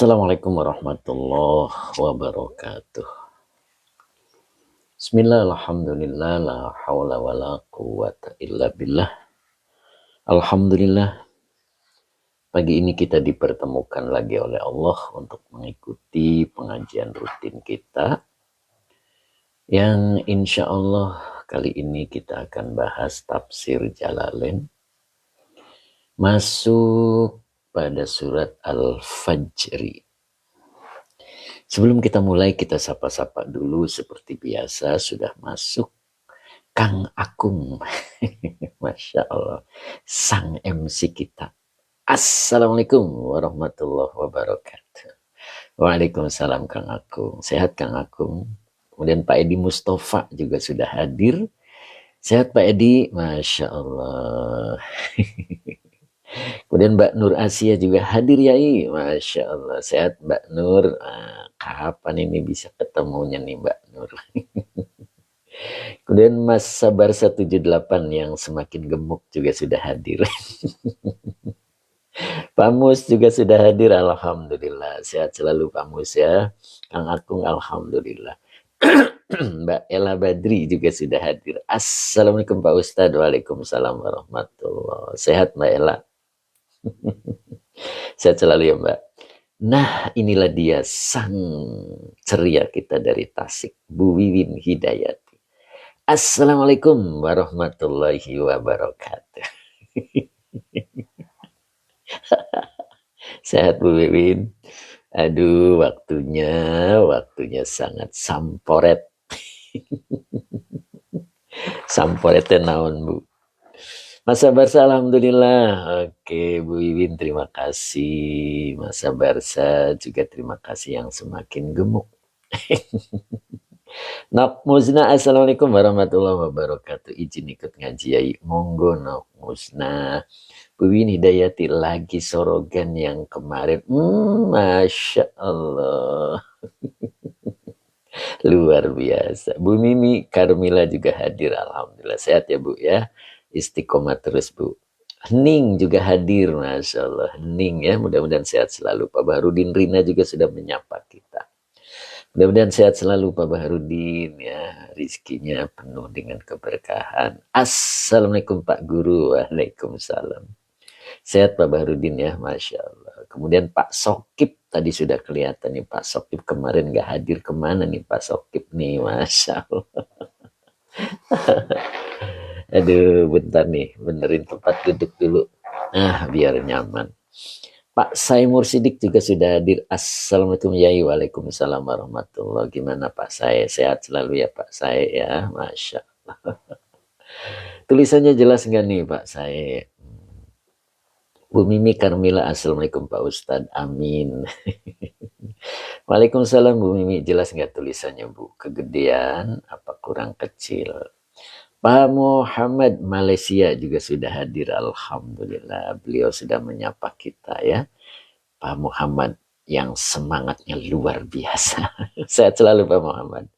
Assalamualaikum warahmatullahi wabarakatuh. Bismillah, alhamdulillah, la hawla wa la quwata illa billah. Alhamdulillah, pagi ini kita dipertemukan lagi oleh Allah untuk mengikuti pengajian rutin kita, yang insya Allah kali ini kita akan bahas tafsir Jalalain, masuk pada surat Al-Fajri. Sebelum kita mulai, kita sapa-sapa dulu seperti biasa. Sudah masuk Kang Akung. Masya Allah, sang MC kita. Assalamualaikum warahmatullahi wabarakatuh. Waalaikumsalam Kang Akung. Sehat Kang Akung? Kemudian Pak Edi Mustafa juga sudah hadir. Sehat Pak Edi? Masya Allah. Kemudian Mbak Nur Asia juga hadir Yai. Masya Allah. Sehat Mbak Nur? Kapan ini bisa ketemunya nih Mbak Nur? Kemudian Mas Sabar 178 yang semakin gemuk juga sudah hadir. Pak Mus juga sudah hadir. Alhamdulillah. Sehat selalu Pak Mus ya. Kang Akung alhamdulillah. Mbak Ella Badri juga sudah hadir. Assalamualaikum Pak Ustadz. Waalaikumsalam warahmatullahi. Sehat Mbak Ella? Sehat selalu ya Mbak. Nah, inilah dia sang ceria kita dari Tasik, Bu Wiwin Hidayati. Assalamualaikum warahmatullahi wabarakatuh. Sehat Bu Wiwin? Aduh, waktunya sangat samporet. Samporetnya naon Bu? Mas Barsa alhamdulillah. Oke Bu Wiwin terima kasih. Mas Barsa juga terima kasih yang semakin gemuk. Nok Musna assalamualaikum warahmatullahi wabarakatuh. Izin ikut ngaji Yai. Monggo Nok Musna. Bu Wiwin Hidayati lagi sorogan yang kemarin. Masya Allah. Luar biasa. Bu Mimi Karmila juga hadir. Alhamdulillah sehat ya Bu ya. Istiqomah terus Bu. Hening juga hadir. Masya Allah. Hening ya. Mudah-mudahan sehat selalu. Pak Baharudin Rina juga sudah menyapa kita. Mudah-mudahan sehat selalu Pak Baharudin ya. Rizkinya penuh dengan keberkahan. Assalamualaikum Pak Guru. Waalaikumsalam. Sehat Pak Baharudin ya. Masya Allah. Kemudian Pak Sokip. Tadi sudah kelihatan nih Pak Sokip. Kemarin gak hadir kemana nih Pak Sokip nih. Masya Allah. Aduh, bentar nih, benerin tempat duduk dulu. Biar nyaman. Pak Saimur Sidik juga sudah hadir. Assalamualaikum Yai. Waalaikumsalam warahmatullahi. Gimana Pak Sai? Sehat selalu ya Pak Sai ya. Masya Allah. Tulisannya jelas nggak nih Pak Sai? Bu Mimi Karmila. Assalamualaikum Pak Ustadz. Amin. Waalaikumsalam Bu Mimi. Jelas nggak tulisannya Bu? Kegedean apa kurang kecil? Pak Muhammad Malaysia juga sudah hadir. Alhamdulillah beliau sudah menyapa kita ya. Pak Muhammad yang semangatnya luar biasa. Sehat selalu Pak Muhammad.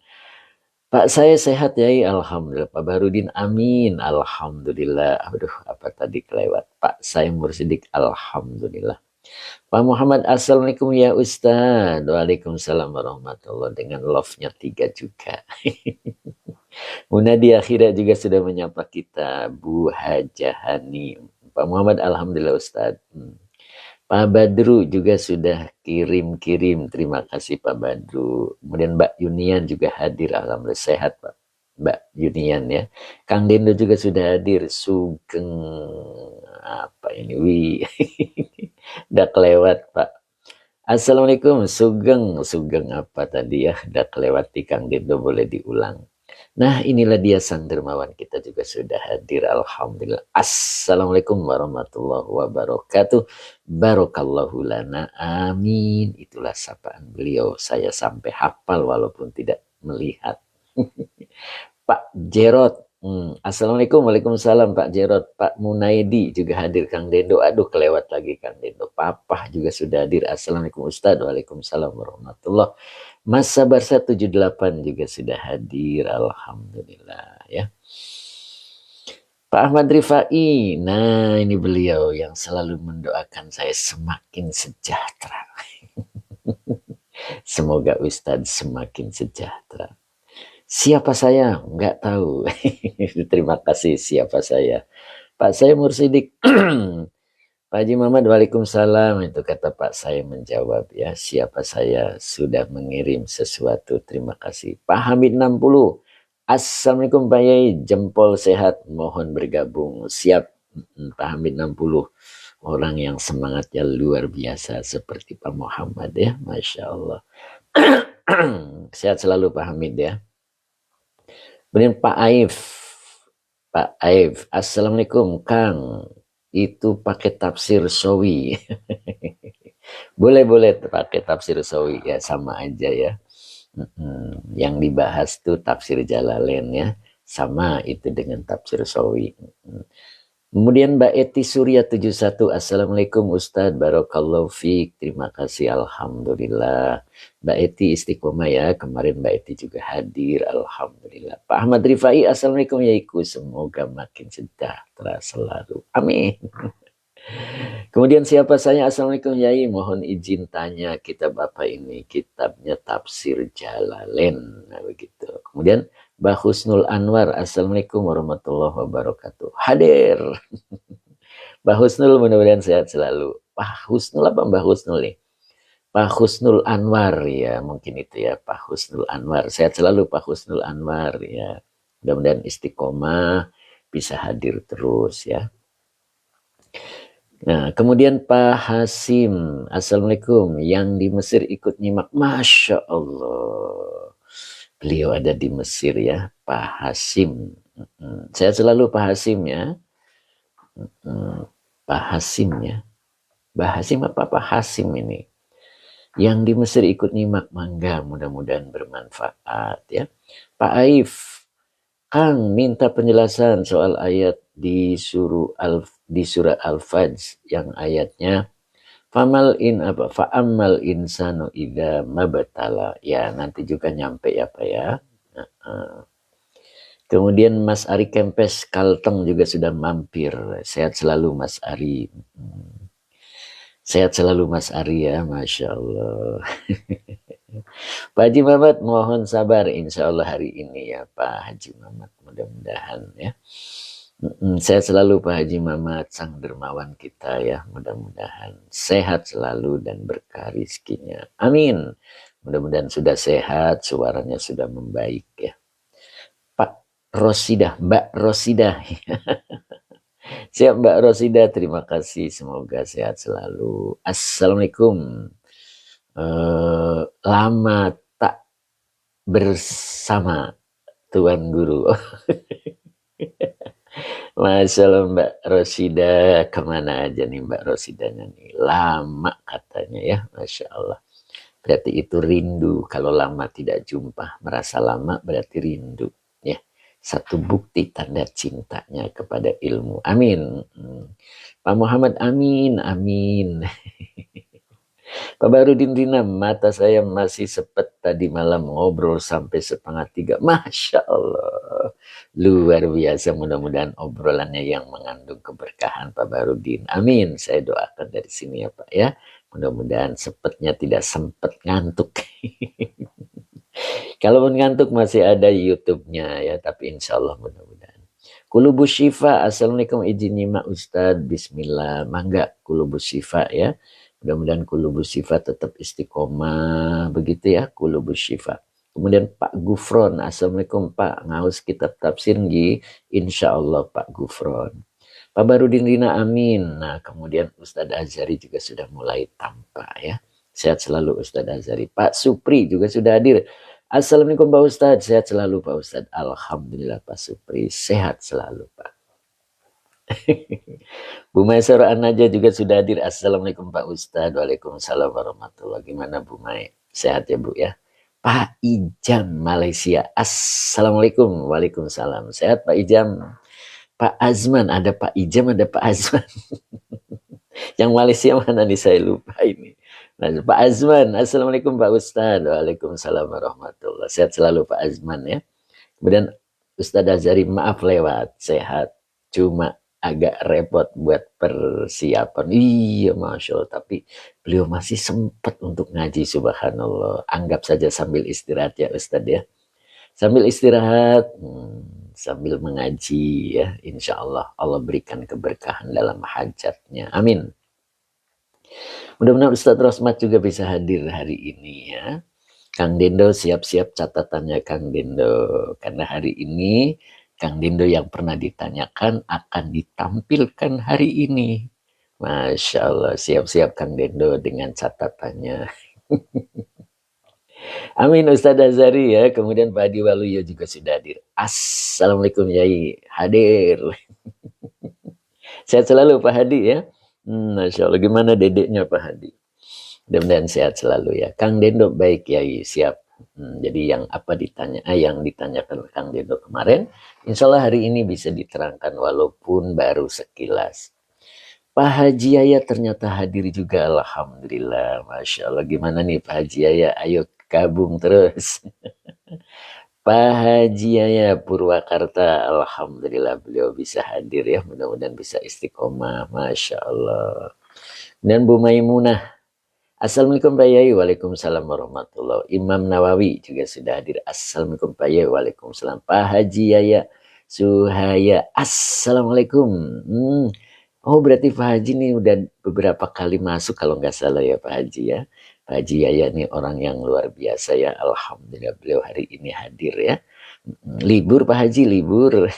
Pak saya sehat ya. Alhamdulillah. Pak Baharudin amin. Alhamdulillah. Aduh apa tadi kelewat. Pak saya Mursidik. Alhamdulillah. Pak Muhammad assalamualaikum ya Ustadz. Waalaikumsalam warahmatullahi. Dengan love-nya 3 juga. Munadi Akhirah juga sudah menyapa kita. Bu Hajahani. Pak Muhammad alhamdulillah Ustadz. Pak Badru juga sudah kirim-kirim. Terima kasih Pak Badru. Kemudian Mbak Yunian juga hadir. Alhamdulillah sehat Pak Mbak Yunian ya. Kang Dendo juga sudah hadir. Sugeng apa ini udah kelewat Pak. Assalamualaikum. Sugeng apa tadi ya. Udah kelewat di Kang Dendo boleh diulang. Nah, inilah dia sang dermawan kita juga sudah hadir. Alhamdulillah. Assalamualaikum warahmatullahi wabarakatuh. Barakallahu lana. Amin. Itulah sapaan beliau. Saya sampai hafal walaupun tidak melihat. Pak Jerot. Assalamualaikum, waalaikumsalam Pak Jerot. Pak Munaidi juga hadir. Kang Dendo, aduh kelewat lagi Kang Dendo. Papa juga sudah hadir. Assalamualaikum Ustaz. Waalaikumsalam warahmatullahi. Mas Sabar 178 juga sudah hadir. Alhamdulillah ya. Pak Ahmad Rifai. Nah, ini beliau yang selalu mendoakan saya semakin sejahtera. Semoga Ustadz semakin sejahtera. Siapa saya? Enggak tahu. Terima kasih siapa saya. Pak saya Mursidik. Pak Haji Muhammad, waalaikumsalam. Itu kata Pak saya menjawab ya. Siapa saya sudah mengirim sesuatu. Terima kasih. Pak Hamid 60. Assalamualaikum Pak Yai. Jempol sehat. Mohon bergabung. Siap Pak Hamid 60. Orang yang semangatnya luar biasa seperti Pak Muhammad ya. Masya Allah. Sehat selalu Pak Hamid ya. Kemudian Pak Aif. Pak Aif. Assalamualaikum Kang. Itu pakai tafsir Sawi. Boleh pakai tafsir Sawi ya, sama aja ya. Yang dibahas tuh tafsir Jalalain ya, sama itu dengan tafsir Sawi. Kemudian Mbak Eti Surya 71. Assalamualaikum Ustadz, Barakallahu fiik. Terima kasih, Alhamdulillah. Mbak Eti istiqomah ya, kemarin Mbak Eti juga hadir, Alhamdulillah. Pak Ahmad Rifai, Assalamualaikum Yaiku. Semoga makin sejahtera selalu. Amin. Kemudian siapa saya? Assalamualaikum Yai. Mohon izin tanya kitab apa ini? Kitabnya Tafsir Jalalain. Nah begitu. Kemudian Mbah Husnul Anwar. Assalamualaikum warahmatullahi wabarakatuh. Hadir. Mbah Husnul mudah-mudahan sehat selalu. Pak Husnul apa Mbah Husnul nih? Pak Husnul Anwar ya. Mungkin itu ya Pak Husnul Anwar. Sehat selalu Pak Husnul Anwar ya. Mudah-mudahan istiqomah bisa hadir terus ya. Nah, kemudian Pak Hasim, Assalamualaikum. Yang di Mesir ikut nyimak, Masya Allah. Beliau ada di Mesir ya, Pak Hasim. Saya selalu Pak Hasim ya. Pak Hasim ya. Pak Hasim apa Pak Hasim ini? Yang di Mesir ikut nyimak, mangga mudah-mudahan bermanfaat ya. Pak Aif, Kang minta penjelasan soal ayat di surah Al-Fajr yang ayatnya fa'ammal insanu idza mabtala ya, nanti juga nyampe ya Pak ya. Kemudian Mas Ari Kempes Kalteng juga sudah mampir. Sehat selalu Mas Ari. Sehat selalu Mas Ari ya, Masya Allah. Pak Haji Muhammad mohon sabar, insya Allah hari ini ya Pak Haji Muhammad, mudah-mudahan ya. Saya selalu Pak Haji Muhammad, sang dermawan kita ya, mudah-mudahan sehat selalu dan berkah rizkinya. Amin. Mudah-mudahan sudah sehat, suaranya sudah membaik ya. Pak Rosidah, Mbak Rosidah. Siap Mbak Rosidah, terima kasih, semoga sehat selalu. Assalamualaikum. Lama tak bersama Tuan Guru. Masya Allah Mbak Rosida, kemana aja nih Mbak Rosidanya nih? Lama katanya ya, Masya Allah. Berarti itu rindu, kalau lama tidak jumpa, merasa lama berarti rindu. Ya, satu bukti tanda cintanya kepada ilmu. Amin. Pak Muhammad, amin, amin. Pak Barudin Rina, mata saya masih sepet tadi malam ngobrol sampai 2:30. Masya Allah. Luar biasa, mudah-mudahan obrolannya yang mengandung keberkahan Pak Barudin. Amin, saya doakan dari sini ya Pak ya. Mudah-mudahan sepetnya tidak sempet ngantuk. Kalau ngantuk masih ada YouTube-nya ya, tapi insya Allah mudah-mudahan. Kulubus Syifa, Assalamualaikum, izin nyimak Ustadz, Bismillah. Mangga Kulubus Syifa ya. Mudah-mudahan Kulubus Syifa tetap istiqomah begitu ya, Kulubus Syifa. Kemudian Pak Gufron, Assalamualaikum Pak, ngaus kitab tafsir nggih? Insya Allah Pak Gufron. Pak Barudin Rina, amin. Nah, kemudian Ustadz Azhari juga sudah mulai tampak ya. Sehat selalu Ustadz Azhari. Pak Supri juga sudah hadir. Assalamualaikum Pak Ustadz, sehat selalu Pak Ustadz. Alhamdulillah Pak Supri, sehat selalu Pak. Bu Maisar Anaja juga sudah hadir. Assalamualaikum Pak Ustadz. Waalaikumsalam warahmatullahi. Gimana Bu Mai? Sehat ya Bu ya. Pak Ijam Malaysia. Assalamualaikum. Waalaikumsalam. Sehat Pak Ijam. Pak Azman, ada Pak Ijam, ada Pak Azman. Yang Malaysia mana nih, saya lupa ini. Nah, Pak Azman, Assalamualaikum Pak Ustadz. Waalaikumsalam warahmatullahi. Sehat selalu Pak Azman ya. Kemudian Ustadz Azari, maaf lewat, sehat. Cuma agak repot buat persiapan. Iya, Masya Allah. Tapi beliau masih sempat untuk ngaji, subhanallah. Anggap saja sambil istirahat ya Ustadz ya. Sambil istirahat, sambil mengaji ya. Insya Allah Allah berikan keberkahan dalam hajatnya. Amin. Mudah-mudahan Ustadz Rosmat juga bisa hadir hari ini ya. Kang Dendo, siap-siap catatannya Kang Dendo. Karena hari ini Kang Dendo yang pernah ditanyakan akan ditampilkan hari ini. Masya Allah, siap-siap Kang Dendo dengan catatannya. Amin Ustadz Azari ya. Kemudian Pak Hadi Waluyo juga sudah hadir. Assalamualaikum Yai, hadir. Sehat selalu Pak Hadi ya. Masya Allah, gimana dedeknya Pak Hadi? Mudah-mudahan sehat selalu ya. Kang Dendo baik Yai, siap. Jadi yang apa yang ditanyakan Kang Dendo kemarin, insya Allah hari ini bisa diterangkan walaupun baru sekilas. Pak Haji Yaya ternyata hadir juga, alhamdulillah, masya Allah. Gimana nih Pak Haji Yaya? Ayo gabung terus. Pak Haji Yaya Purwakarta, alhamdulillah beliau bisa hadir ya. Mudah-mudahan bisa istiqomah, masya Allah. Dan Bu Maimunah, Assalamualaikum Pak Yai. Waalaikumsalam warahmatullahi. Imam Nawawi juga sudah hadir. Assalamualaikum Pak Yai. Waalaikumsalam. Pak Haji Yaya Suhaya, Assalamualaikum. Oh berarti Pak Haji ini udah beberapa kali masuk kalau nggak salah ya Pak Haji ya. Pak Haji Yaya ini orang yang luar biasa ya. Alhamdulillah beliau hari ini hadir ya. Libur Pak Haji, libur.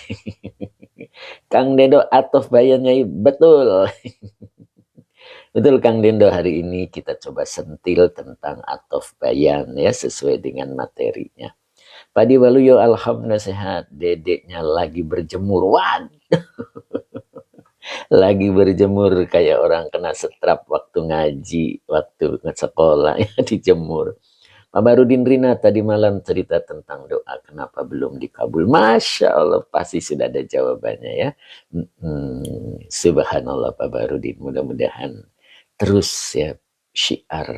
Kang Dendo Atof Bayannya betul. Betul Kang Dendo, hari ini kita coba sentil tentang Atof Bayan ya sesuai dengan materinya. Pak Di Waluyo alhamdulillah sehat. Dedeknya lagi berjemur. Waduh. Lagi berjemur kayak orang kena setrap waktu ngaji, waktu sekolah ya dijemur. Pak Barudin Rina tadi malam cerita tentang doa kenapa belum dikabul. Masya Allah pasti sudah ada jawabannya ya. Subhanallah Pak Barudin, mudah-mudahan terus ya syiar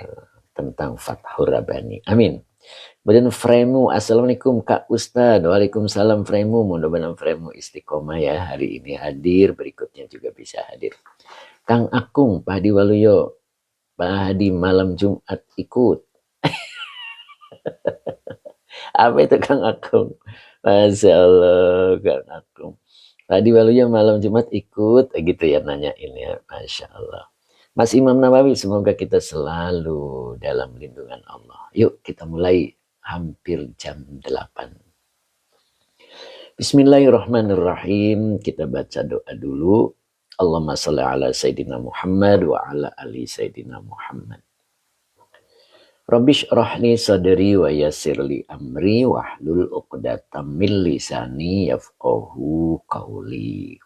tentang Fathur Rabbani. Amin. Kemudian Fremu, Assalamualaikum Kak Ustadz. Waalaikumsalam Fremu. Mudah-mudahan Fremu istiqomah ya. Hari ini hadir, berikutnya juga bisa hadir. Kang Akung, Pak Hadi Waluyo. Pak Hadi malam Jumat ikut. Apa itu Kang Akung? Masya Allah Kang Akung. Pak Hadi Waluyo malam Jumat ikut. Gitu ya nanyain ya. Masya Allah. Mas Imam Nawawi, semoga kita selalu dalam lindungan Allah. Yuk kita mulai. Hampir jam 8. Bismillahirrahmanirrahim. Kita baca doa dulu. Allahumma shalli ala Sayyidina Muhammad wa ala ali Sayyidina Muhammad. Rabbish rahli sadri wa yassirli amri wahlul uqdatam min lisani yafqahu qawli.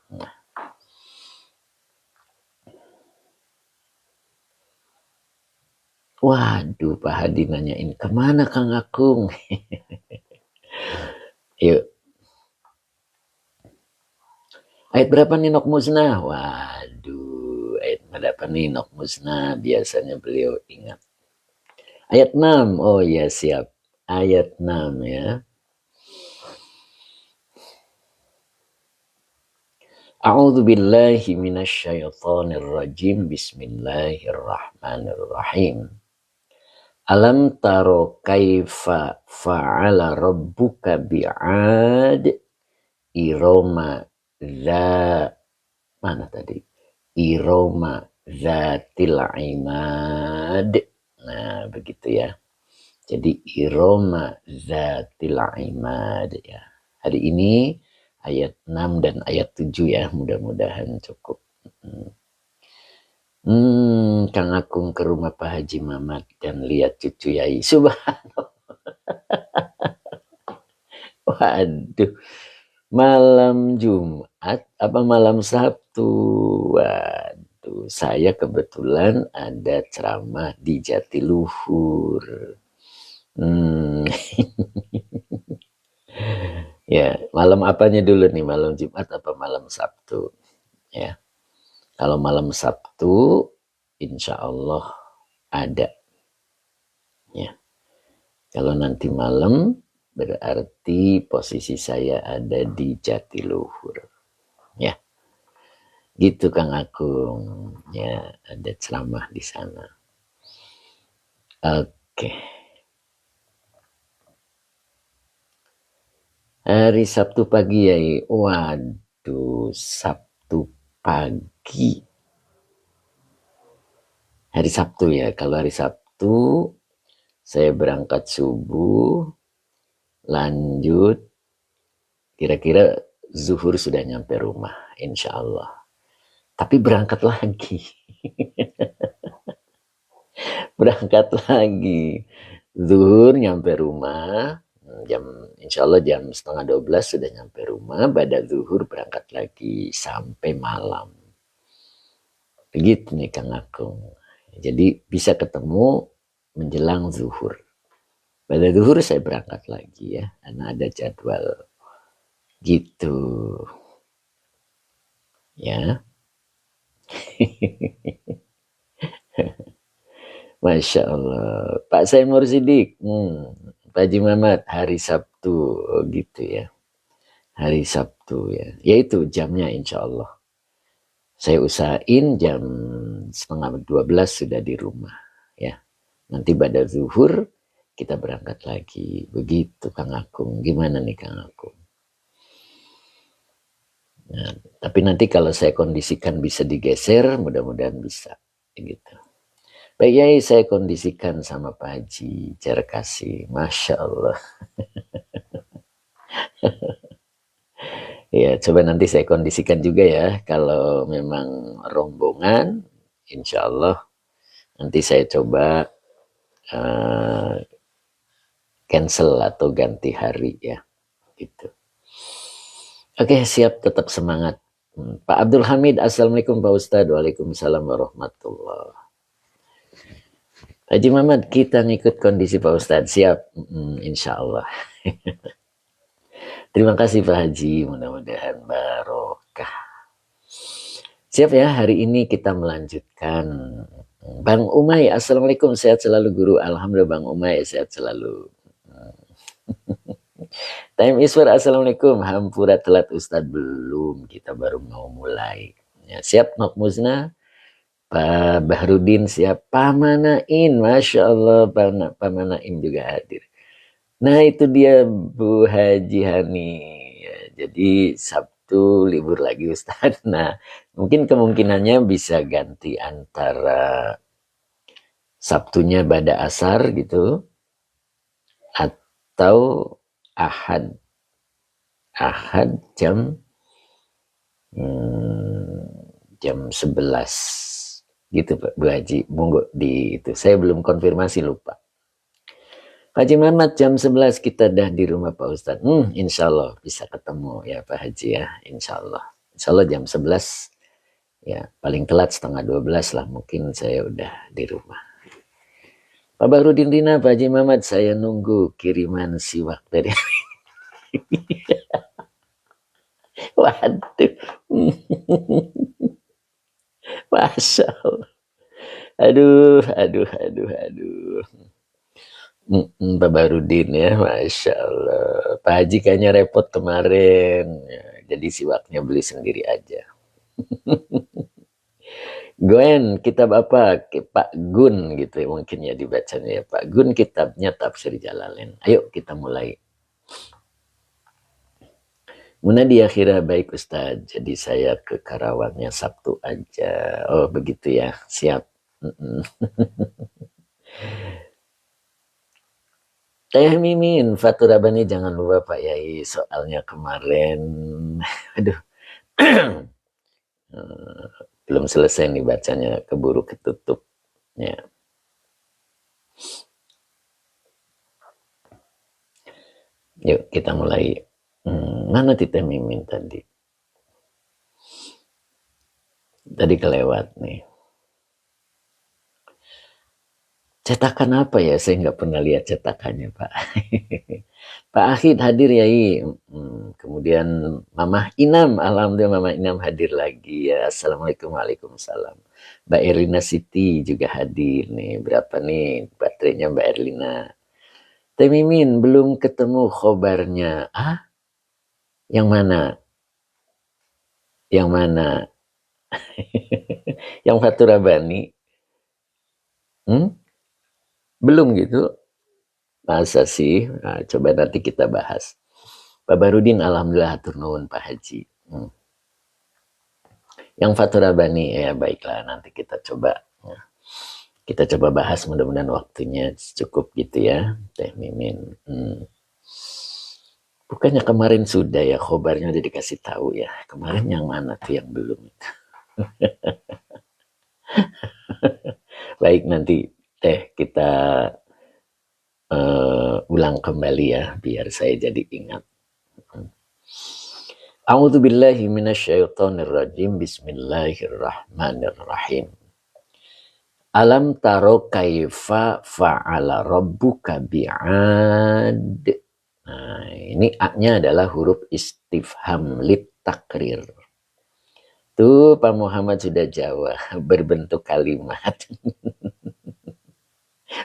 Waduh, Pak Hadi nanyain, kemana Kang Akung? Yuk. Ayat berapa nih Nok Musnah? Waduh, ayat berapa nih Nok Musnah? Biasanya beliau ingat. Ayat 6, oh ya siap. Ayat 6 ya. A'udzu billahi minasyaitonir rajim. Bismillahirrahmanirrahim. Alam taro kaifa fa'ala rabbuka bi'ad iroma mana tadi? Iroma zatil imad. Nah, begitu ya. Jadi iroma zatil imad ya. Hari ini ayat 6 dan ayat 7 ya. Mudah-mudahan cukup. Kang Akung ke rumah Pak Haji Mamat dan lihat cucu Yai. Subhanallah. Waduh, malam Jumat apa malam Sabtu? Waduh, saya kebetulan ada ceramah di Jatiluhur. Hmm, ya, malam apanya dulu nih? Malam Jumat apa malam Sabtu? Ya, kalau malam Sabtu, insya Allah ada. Ya, kalau nanti malam berarti posisi saya ada di Jatiluhur. Ya, gitu Kang Agung. Ya, ada ceramah di sana. Oke. Hari Sabtu pagi ya. Waduh, Sabtu pagi. Hari Sabtu ya. Kalau hari Sabtu saya berangkat subuh, lanjut kira-kira zuhur sudah nyampe rumah, insya Allah. Tapi berangkat lagi. Berangkat lagi. Zuhur nyampe rumah, jam insya Allah jam setengah 12 sudah nyampe rumah. Pada zuhur berangkat lagi sampai malam. Begitu nih Kang Akung. Jadi bisa ketemu menjelang zuhur. Pada zuhur saya berangkat lagi ya, karena ada jadwal gitu. Ya. Masya Allah. Pak Saimur Sidik. Pak Haji Mamat, hari Sabtu. Oh, gitu ya. Hari Sabtu ya. Yaitu jamnya insya Allah. Saya usahain jam setengah 12 sudah di rumah. Ya. Nanti pada zuhur kita berangkat lagi. Begitu Kang Akung. Gimana nih Kang Akung? Nah, tapi nanti kalau saya kondisikan bisa digeser, mudah-mudahan bisa. Gitu. Baik Yai, saya kondisikan sama Pak Haji Jarkasi. Masya Allah. Ya, coba nanti saya kondisikan juga ya. Kalau memang rombongan, insya Allah nanti saya coba cancel atau ganti hari ya. Gitu. Oke, siap, tetap semangat. Pak Abdul Hamid, Assalamualaikum Pak Ustadz. Waalaikumsalam warahmatullahi. Haji Muhammad, kita ngikut kondisi Pak Ustadz. Siap, insya Allah. Terima kasih Pak Haji, mudah-mudahan barokah. Siap ya, hari ini kita melanjutkan. Bang Umay, Assalamualaikum, sehat selalu guru. Alhamdulillah Bang Umay, sehat selalu. Time Iswar, Assalamualaikum. Hampura telat Ustadz, belum, kita baru mau mulai. Ya, siap Nok Musna, Pak Bahrudin siap, Pak Manain, Masya Allah, Pak Manain juga hadir. Nah itu dia Bu Haji Hani. Ya, jadi Sabtu libur lagi Ustadz. Nah mungkin kemungkinannya bisa ganti antara Sabtunya pada asar gitu. Atau Ahad. Ahad jam 11. Gitu Pak Bu Haji. Monggo di itu. Saya belum konfirmasi lupa. Pak Haji Muhammad jam 11 kita dah di rumah Pak Ustadz. Insya Allah bisa ketemu ya Pak Haji ya. Insya Allah. Insya Allah jam 11 ya paling telat setengah 12 lah mungkin saya udah di rumah. Pak Bahrudin Rina, Pak Haji Muhammad saya nunggu kiriman siwak dari waduh. Masya Allah. Aduh. Pak Barudin ya, Masya Allah. Pak Haji kayaknya repot kemarin. Ya, jadi siwaknya beli sendiri aja. Gwen, kitab apa? Pak Gun gitu ya, mungkin ya dibacanya ya. Pak Gun kitabnya Tafsir Jalalain. Ayo kita mulai. Munadi akhirnya baik Ustadz. Jadi saya ke Karawangnya Sabtu aja. Oh begitu ya, siap. Teh Mimin, Fatur Rabani jangan lupa Pak Yai soalnya kemarin, aduh, belum selesai nih bacanya keburu ketutup. Ya. Yuk kita mulai. Mana Tita Mimin tadi? Tadi kelewat nih. Cetakan apa ya? Saya nggak pernah lihat cetakannya, Pak. Pak Ahid hadir ya. Kemudian Mama Inam, alhamdulillah Mama Inam hadir lagi ya. Assalamualaikum, waalaikumsalam. Mbak Erlina Siti juga hadir nih. Berapa nih baterainya Mbak Erlina? Teh Mimin belum ketemu khobarnya. Ah, yang mana? Yang mana? Yang Fatura Bani? Belum gitu? Masa sih? Nah, coba nanti kita bahas. Pak Barudin, alhamdulillah hatur nuhun Pak Haji. Yang Fatura Bani, ya baiklah nanti kita coba. Kita coba bahas, mudah-mudahan waktunya cukup gitu ya, Teh Mimin. Bukannya kemarin sudah ya, khobarnya udah dikasih tahu ya. Kemarin yang mana tuh yang belum? Baik, nanti Teh kita ulang kembali ya, biar saya jadi ingat. A'udzubillahi minasyaitonirrajim. Bismillahirrahmanirrahim. Alam taro kaifa fa'ala rabbuka bi'ad. Nah, ini A-nya adalah huruf istifham lit takrir. Tuh Pak Muhammad sudah jawab berbentuk kalimat.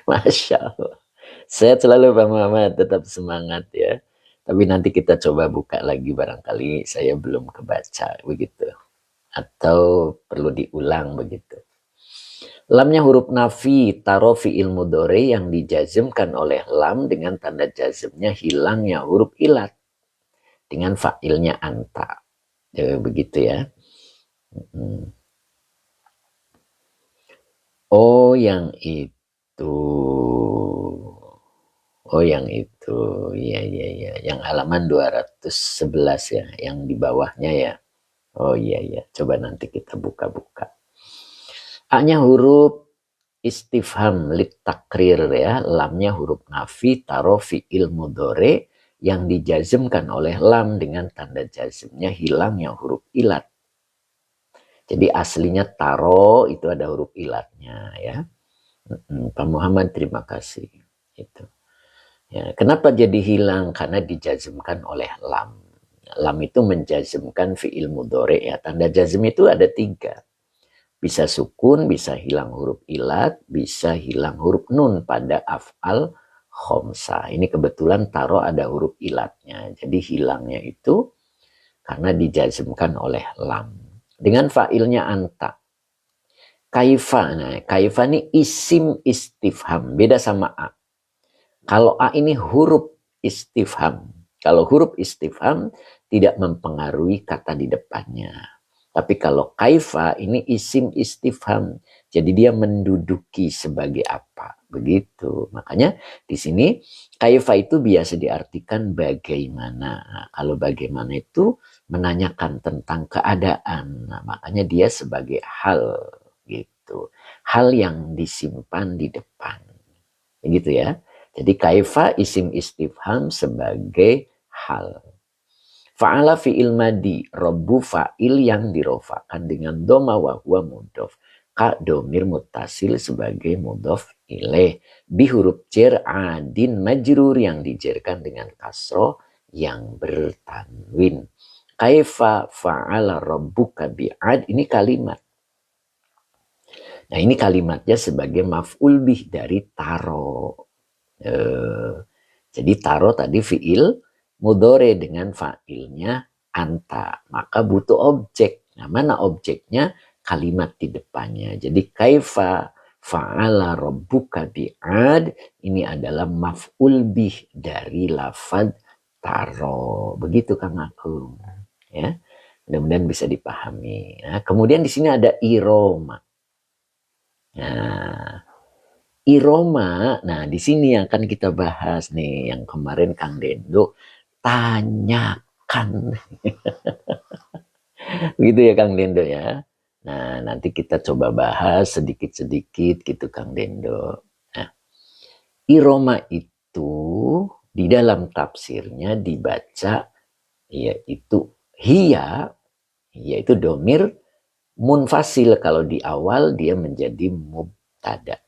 Masya Allah. Sehat selalu Pak Muhammad, tetap semangat ya. Tapi nanti kita coba buka lagi, barangkali saya belum kebaca begitu. Atau perlu diulang begitu. Lamnya huruf nafi, taro fi'il mudhore yang dijazmkan oleh lam dengan tanda jazmnya hilangnya huruf ilat dengan fa'ilnya anta. Begitu ya. Oh yang itu. Oh yang itu. Iya iya iya. Yang halaman 211 ya, yang di bawahnya ya. Oh iya iya. Coba nanti kita buka-buka. A-nya huruf istifham lit takrir ya, lamnya huruf nafi, taro fi'il mudhore yang dijazmkan oleh lam dengan tanda jazmnya hilangnya huruf ilat. Jadi aslinya taro itu ada huruf ilatnya ya. Pak Muhammad terima kasih. Itu. Ya, kenapa jadi hilang? Karena dijazmkan oleh lam. Lam itu menjazmkan fi'il mudhore ya. Tanda jazm itu ada 3. Bisa sukun, bisa hilang huruf ilat, bisa hilang huruf nun pada af'al khomsa. Ini kebetulan taro ada huruf ilatnya. Jadi hilangnya itu karena dijazmkan oleh lam. Dengan fa'ilnya anta. Kaifa. Nah, kaifa ini isim istifham. Beda sama A. Kalau A ini huruf istifham. Kalau huruf istifham tidak mempengaruhi kata di depannya. Tapi kalau kaifa ini isim istifham. Jadi dia menduduki sebagai apa. Begitu. Makanya di sini kaifa itu biasa diartikan bagaimana. Nah, kalau bagaimana itu menanyakan tentang keadaan. Nah, makanya dia sebagai hal gitu. Hal yang disimpan di depan. Begitu ya. Jadi kaifa isim istifham sebagai hal. Fa'ala fi'il madi, robbu fa'il yang dirofakan dengan doma wa huwa mudhof. Ka domir mutasil sebagai mudhof ilaih. Bi huruf jar adin majrur yang dijerkan dengan kasroh yang bertanwin. Kaifa fa'ala rabbuka bi'ad, ini kalimat. Nah ini kalimatnya sebagai maf'ul bih dari taro. Jadi taro tadi fi'il mudhore dengan fa'ilnya anta. Maka butuh objek. Nah, mana objeknya? Kalimat di depannya. Jadi kaifa fa'ala rabbuka bi'ad. Ini adalah maf'ul bih dari lafad taro. Begitu Kang Agung. Ya. Mudah-mudahan bisa dipahami. Nah, kemudian di sini ada iroma. Nah, iroma, nah di sini yang akan kita bahas nih, yang kemarin Kang Dendo tanyakan. Gitu ya Kang Dendo ya. Nah nanti kita coba bahas sedikit-sedikit gitu Kang Dendo. Nah, iroma itu di dalam tafsirnya dibaca yaitu hiya, yaitu domir munfasil. Kalau di awal dia menjadi mubtada.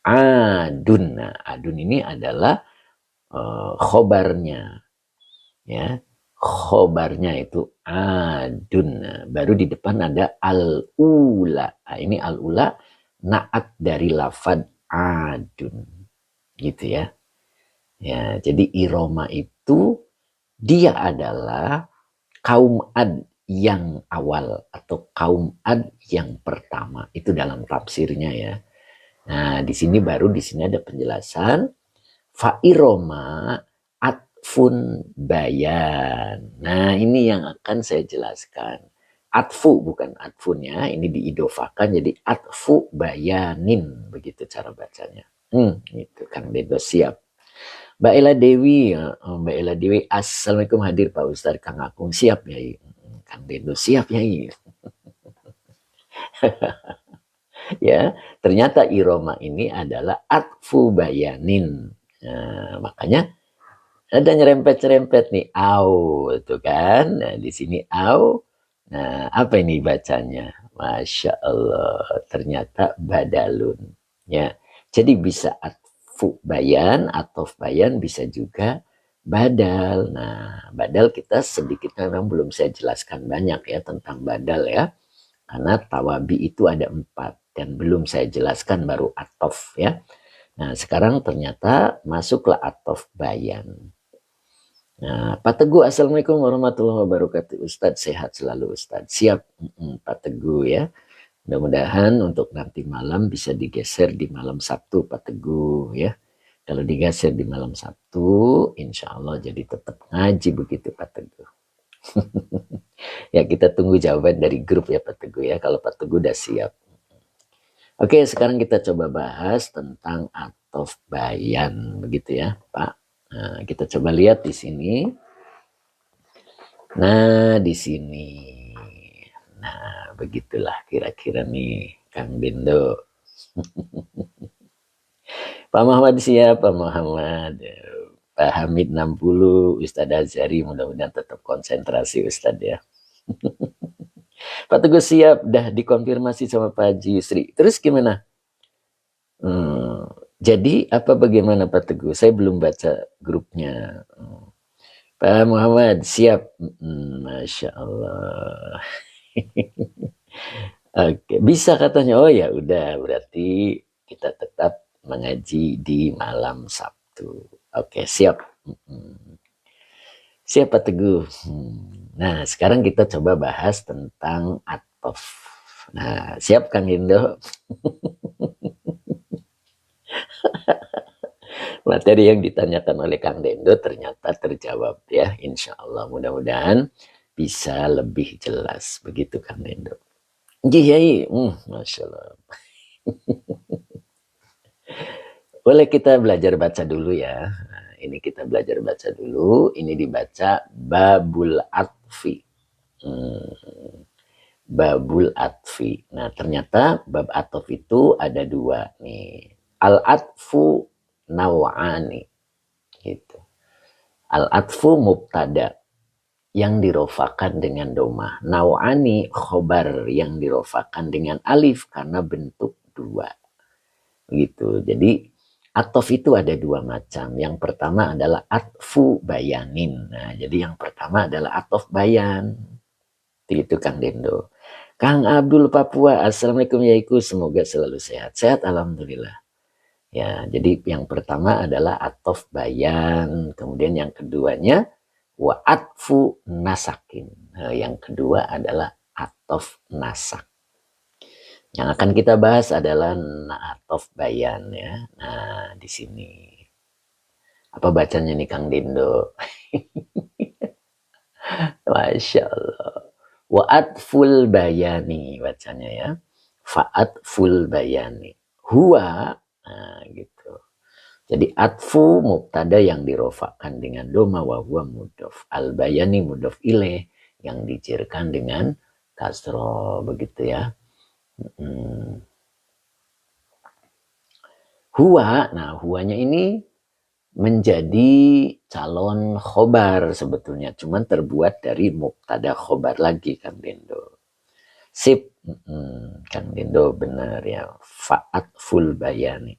Adun. Nah, adun ini adalah khobarnya, ya. Khobarnya itu adun. Nah, baru di depan ada al-ula. Nah, ini al-ula naat dari lafad adun, gitu ya. Ya, jadi iroma itu dia adalah kaum Ad yang awal atau kaum Ad yang pertama. Itu dalam tafsirnya ya. Nah, di sini ada penjelasan fa iroma atfun bayan. Nah, ini yang akan saya jelaskan. Atfu bukan atfun ya, ini diidofakan jadi atfu bayanin, begitu cara bacanya. Itu Kang Dedo siap. Mbak Ella Dewi, Mbak Ella Dewi, assalamualaikum, hadir Pak Ustadz. Kang Akung siap ya, Kang Dedo siap ya. Ya, ternyata iroma ini adalah atfu bayanin. Nah, makanya ada nyerempet-nyerempet nih, au, itu kan. Nah, di sini au. Nah, apa ini bacanya? Masya Allah, ternyata badalun. Ya, jadi bisa atfu bayan, atof bayan, bisa juga badal. Nah, badal kita sedikit memang belum saya jelaskan banyak ya tentang badal ya. Karena tawabi itu ada 4 dan belum saya jelaskan, baru atof ya. Nah, sekarang ternyata masuklah atof bayan. Nah, Pak Teguh, assalamualaikum warahmatullahi wabarakatuh. Ustadz sehat selalu Ustadz. Siap, Pak Teguh ya. Mudah-mudahan untuk nanti malam bisa digeser di malam Sabtu Pak Teguh ya. Kalau digeser di malam Sabtu, insya Allah jadi tetap ngaji begitu Pak Teguh. Ya, kita tunggu jawaban dari grup ya Pak Teguh ya. Kalau Pak Teguh udah siap. Oke, sekarang kita coba bahas tentang atof bayan begitu ya Pak. Nah, kita coba lihat di sini. Nah, di sini. Nah, begitulah kira-kira nih Kang Bindo. Pak Muhammad siap, Pak Muhammad. Pak Hamid 60, Ustadz Azhari, mudah-mudahan tetap konsentrasi Ustadz ya. Pak Teguh siap, dah dikonfirmasi sama Pak Haji Yusri. Terus gimana? Jadi apa bagaimana Pak Teguh? Saya belum baca grupnya. Pak Muhammad siap. Masya Allah. Oke, bisa katanya. Oh ya udah, berarti kita tetap mengaji di malam Sabtu. Oke, siap. Siap Pak Teguh. Nah, sekarang kita coba bahas tentang atof. Nah, siap Kang Indo? Materi yang ditanyakan oleh Kang Dendo ternyata terjawab ya. Insya Allah mudah-mudahan bisa lebih jelas. Begitu Kang Dendo. Iya, Masya Allah. Boleh kita belajar baca dulu ya. Nah, ini kita belajar baca dulu. Ini dibaca babul atfi. Babul atfi. Nah, ternyata bab atof itu ada 2 nih. Al-atfu naw'ani. Gitu. Al-atfu mubtada yang dirofakan dengan domah. Naw'ani khobar yang dirofakan dengan alif karena bentuk 2. Gitu. Jadi atof itu ada 2 macam. Yang pertama adalah atfu bayanin. Nah, jadi yang pertama adalah atof bayan. Itu Kang Dendo. Kang Abdul Papua, assalamualaikum yaiku, semoga selalu sehat. Sehat alhamdulillah. Ya, jadi yang pertama adalah atof bayan, kemudian yang keduanya wa atfu nasakin. Nah, yang kedua adalah atof nasak. Yang akan kita bahas adalah atof bayan ya. Nah, di sini. Apa bacanya nih Kang Dindo? Masya Allah. Wa atful bayani bacanya ya. Fa'atful bayani. Huwa, nah gitu. Jadi atfu mubtada yang dirofakan dengan doma wa huwa mudhof. Al bayani mudhof ilaih yang dicirkan dengan kasro begitu ya. Huwa, nah huwanya ini menjadi calon khobar sebetulnya, cuman terbuat dari mubtada khobar lagi Kang Dendo. Sip, Kang Dendo benar ya, faat full bayani.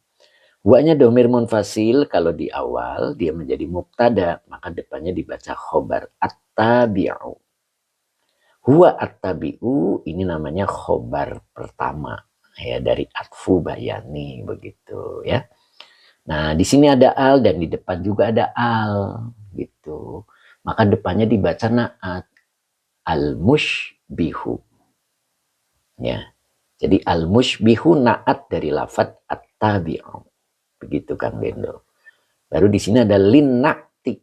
Huwanya domir munfasil, kalau di awal dia menjadi mubtada, maka depannya dibaca khobar at-tabi'u. Huwa at-tabi'u ini namanya khobar pertama ya dari atfu bayani begitu ya. Nah, di sini ada al dan di depan juga ada al gitu. Maka depannya dibaca naat al-mushbihu. Ya. Jadi al-mushbihu naat dari lafadz at-tabi'u. Begitu Kang Dendo. Baru di sini ada lin nakti.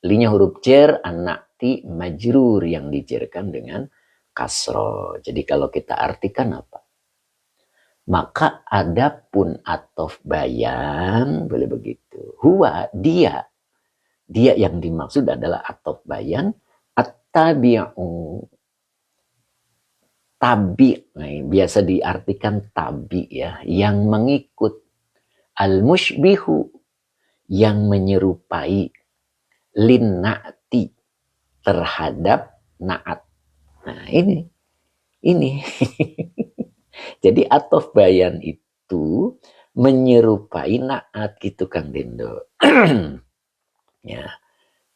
Linya huruf jar, an-nakti majrur yang dijerkan dengan kasro. Jadi kalau kita artikan apa? Maka adapun atof bayan, boleh begitu. Huwa, dia. Dia yang dimaksud adalah atof bayan. At-tabi'u. Tabi, nah, biasa diartikan tabi ya, yang mengikut. Al-mushbihu, yang menyerupai. Lin na'ti, terhadap naat. Nah ini. Jadi atof bayan itu menyerupai naat gitu Kang Dendo. Ya.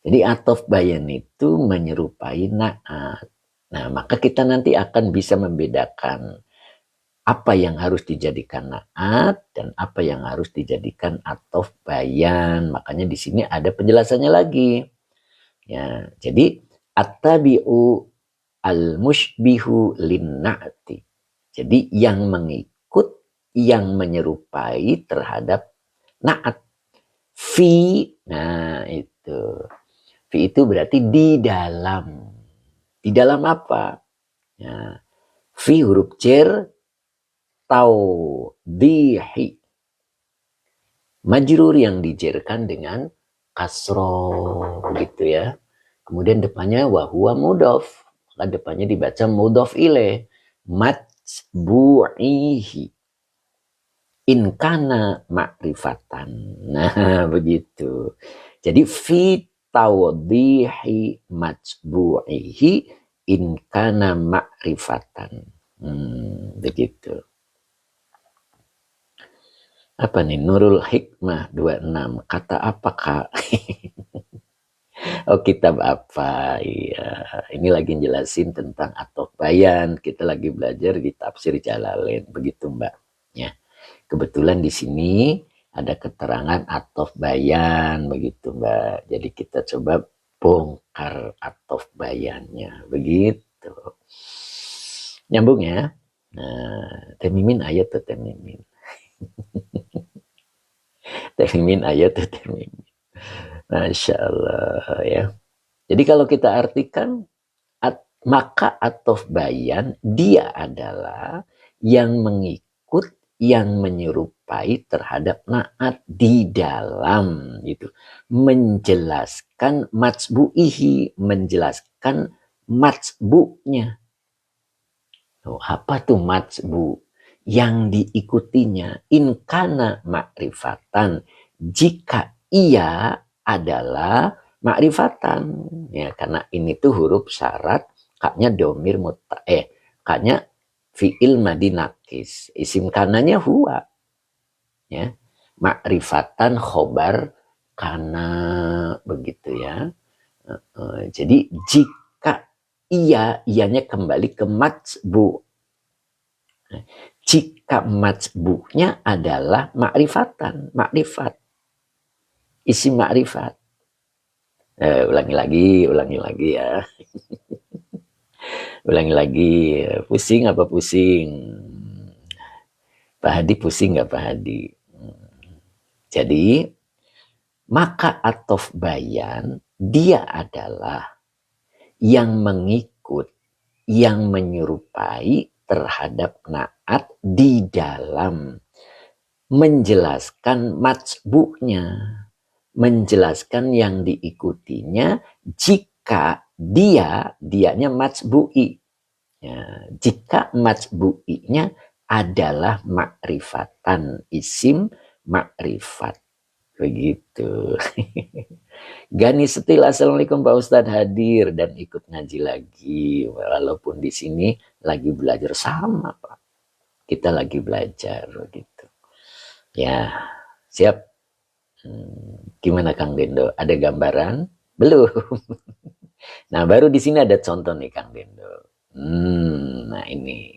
Jadi atof bayan itu menyerupai naat. Nah, maka kita nanti akan bisa membedakan apa yang harus dijadikan naat dan apa yang harus dijadikan atof bayan. Makanya di sini ada penjelasannya lagi. Ya, jadi at-tabi'u al-mushbihu lin-na'ti. Jadi yang mengikut, yang menyerupai terhadap naat. Fi, nah itu. Fi itu berarti di dalam. Di dalam apa? Ya. Fi huruf jar tawdihi. Majrur yang dijerkan dengan kasro gitu ya. Kemudian depannya wahuwa mudhof. Maka depannya dibaca mudhof ilaih. Matbu'ihi. In kana ma'rifatan. Nah begitu. Jadi fi tawdihi matbu'ihi in kana ma'rifatan. Begitu. Apa nih? Nurul Hikmah 26. Kata apa Kak? Oh kitab apa? Iya. Ini lagi jelasin tentang atof bayan. Kita lagi belajar di tafsir Jalalain. Begitu Mbak. Ya. Kebetulan di sini ada keterangan atof bayan. Begitu Mbak. Jadi kita coba bongkar atof bayannya. Begitu. Nyambung ya. Nah, temimin ayat tuh temimin. Temimin ayat tuh temimin. Masya Allah ya. Jadi kalau kita artikan, maka atof bayan dia adalah yang mengikut, yang menyerupai terhadap naat di dalam itu. Menjelaskan matsbu'ihi, menjelaskan matsbu'nya. Oh, apa tuh matsbu? Yang diikutinya. In kana ma'rifatan. Jika ia adalah ma'rifatan. Ya, karena ini tuh huruf syarat, kaknya domir kaknya fi'il madi nakis. Isim kananya huwa. Ya. Ma'rifatan khobar kana begitu ya. Jadi jika ianya kembali ke matsbu. Jika matsbu'nya adalah ma'rifatan, ma'rifat. Isim ma'rifat. Ulangi lagi ya. Ulangi lagi. Pusing apa pusing? Pak Hadi pusing nggak Pak Hadi? Jadi, maka atof bayan, dia adalah yang mengikut, yang menyerupai terhadap naat di dalam menjelaskan matsbu'nya, menjelaskan yang diikutinya jika dianya matsbu'i. Ya, jika matsbu'inya adalah makrifatan, isim makrifat. Begitu. Gani Setil, assalamualaikum Pak Ustadz, hadir dan ikut ngaji lagi. Walaupun di sini lagi belajar sama Pak. Kita lagi belajar gitu. Ya, siap. Gimana Kang Dendo? Ada gambaran? Belum. Nah, baru di sini ada contoh nih Kang Dendo. Nah ini.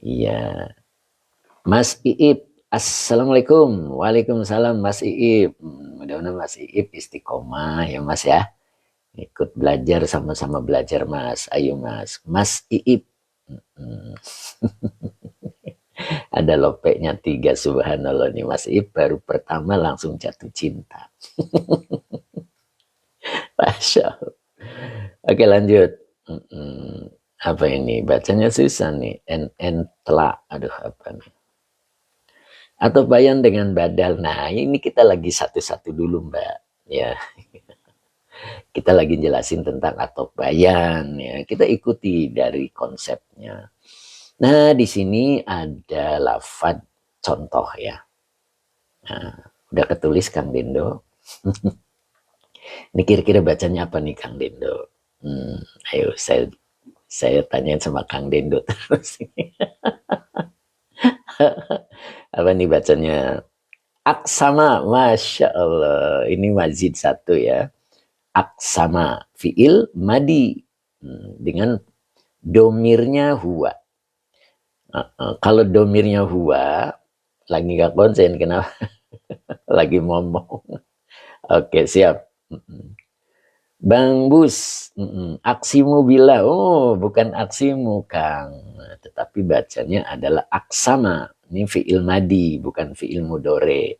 Iya. Mas Iip, assalamualaikum. Waalaikumsalam Mas Iip. Mudah-mudahan Mas Iip istiqomah ya Mas ya. Ikut belajar, sama-sama belajar Mas. Ayo Mas. Mas Iip. Ada lopeknya 3, subhanallah nih Mas Iip. Baru pertama langsung jatuh cinta. Masya Allah. Oke lanjut. Apa ini? Bacanya susah nih. Entla. Aduh apa nih? Atau bayan dengan badal. Nah ini kita lagi satu-satu dulu Mbak. Ya. Kita lagi jelasin tentang atau bayan. Ya. Kita ikuti dari konsepnya. Nah di sini ada lafad contoh ya. Nah, udah ketulis Kang Dendo. Ini kira-kira bacanya apa nih Kang Dendo? Ayo saya tanyain sama Kang Dendo terus. Apa nih bacanya? Aksama, Masya Allah. Ini mazid 1 ya. Aksama, fi'il madi. Dengan domirnya huwa. Kalau domirnya huwa, lagi gak konsen, kenapa? Lagi ngomong. Oke, siap. Bang Bus, aksimu bila, oh bukan aksimu Kang, tetapi bacanya adalah aksama. Ini fi'il madi, bukan fi'il mudore.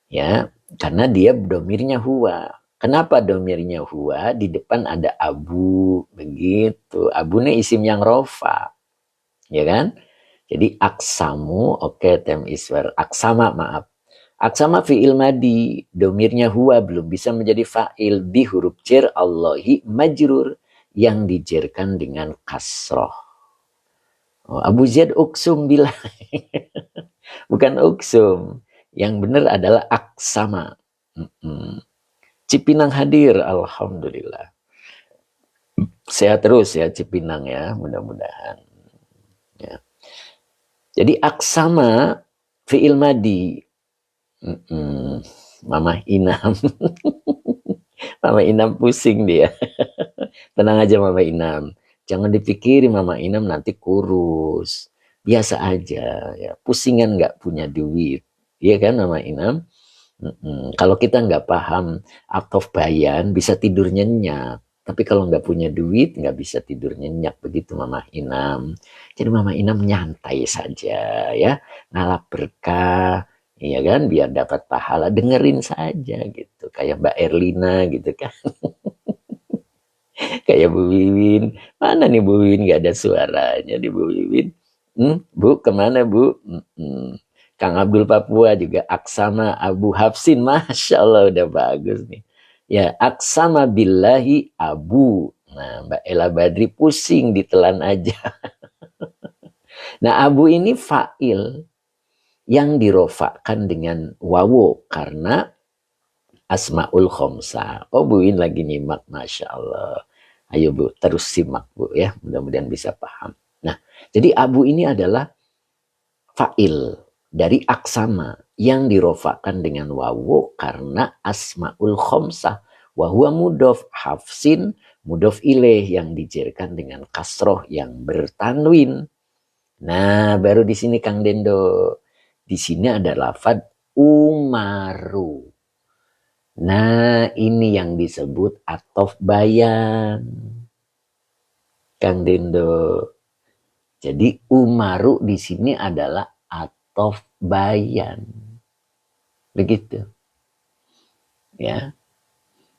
Ya, karena dia domirnya huwa. Kenapa domirnya huwa? Di depan ada abu, begitu. Abu ini isim yang rofa, ya kan? Jadi aksamu, oke, tem iswar. Aksama, maaf. Aksama fi'il madi, domirnya huwa belum bisa menjadi fa'il bi huruf jar Allahi majrur yang dijerkan dengan kasroh. Oh, Abu Zaid uksum bilang. Bukan uksum. Yang benar adalah aksama. Cipinang hadir, alhamdulillah. Sehat terus ya Cipinang ya, mudah-mudahan. Ya. Jadi aksama fi'il madi. Mama Inam. Mama Inam pusing dia. Tenang aja Mama Inam. Jangan dipikirin Mama Inam nanti kurus. Biasa aja ya. Pusingan nggak punya duit. Iya kan Mama Inam? Kalau kita nggak paham atof bayan bisa tidur nyenyak. Tapi kalau nggak punya duit nggak bisa tidur nyenyak. Begitu Mama Inam. Jadi Mama Inam nyantai saja ya. Ngalap berkah. Iya kan, biar dapat pahala, dengerin saja gitu. Kayak Mbak Erlina gitu kan. Kayak Bu Wiwin. Mana nih Bu Wiwin, gak ada suaranya di Bu Wiwin. Bu, kemana Bu? Kang Abdul Papua juga aksama Abu Hafsin. Masya Allah udah bagus nih. Ya, aksama billahi Abu. Nah, Mbak Ella Badri pusing ditelan aja. Nah, Abu ini fa'il yang dirofakkan dengan wawu karena asmaul khomsa. Oh Bu Win lagi nyimak, Masya Allah. Ayo Bu, terus simak Bu ya, mudah-mudahan bisa paham. Nah, jadi Abu ini adalah fa'il dari aksama yang dirofakkan dengan wawu karena asmaul khomsa. Wahuwa mudof hafsin mudof ilaih yang dijerkan dengan kasroh yang bertanwin. Nah, baru di sini Kang Dendo. Di sini ada lafad umaru. Nah, ini yang disebut atof bayan. Kang Dendo. Jadi umaru di sini adalah atof bayan. Begitu. Ya.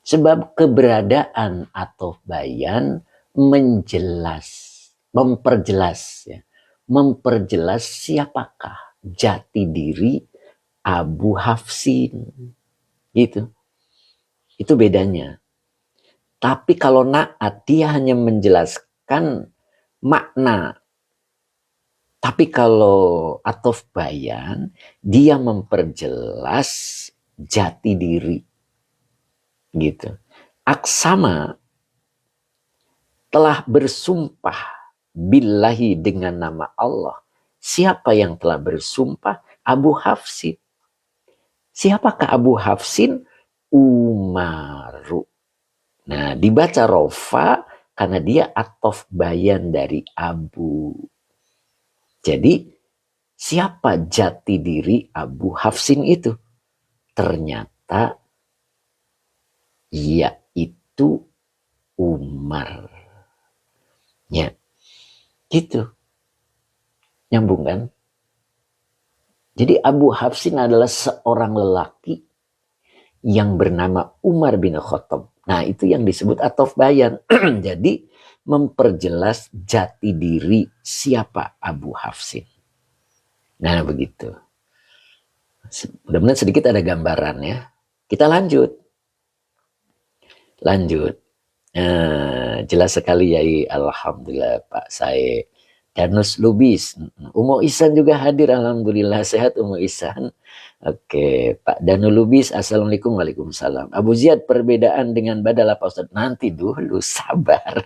Sebab keberadaan atof bayan memperjelas ya. Memperjelas siapakah jati diri Abu Hafsin. Gitu. Itu bedanya. Tapi kalau naat dia hanya menjelaskan makna. Tapi kalau atof bayan dia memperjelas jati diri. Gitu. Aksama telah bersumpah billahi dengan nama Allah. Siapa yang telah bersumpah? Abu Hafsin. Siapakah Abu Hafsin? Umaru. Nah, dibaca rofa karena dia atof bayan dari Abu. Jadi, siapa jati diri Abu Hafsin itu? Ternyata yaitu Umar. Ya, gitu. Nyambung kan? Jadi Abu Hafsin adalah seorang lelaki yang bernama Umar bin Khattab. Nah, itu yang disebut atof bayan. Jadi memperjelas jati diri siapa Abu Hafsin. Nah, begitu. Mudah-mudahan sedikit ada gambaran ya. Kita lanjut. Jelas sekali Yai. Alhamdulillah Pak Sae. Danus Lubis. Umu Ihsan juga hadir. Alhamdulillah sehat Umu Ihsan. Oke, Pak Danu Lubis. Assalamualaikum. Waalaikumsalam. Abu Ziyad, perbedaan dengan badal apa Ustaz? Nanti dulu, sabar.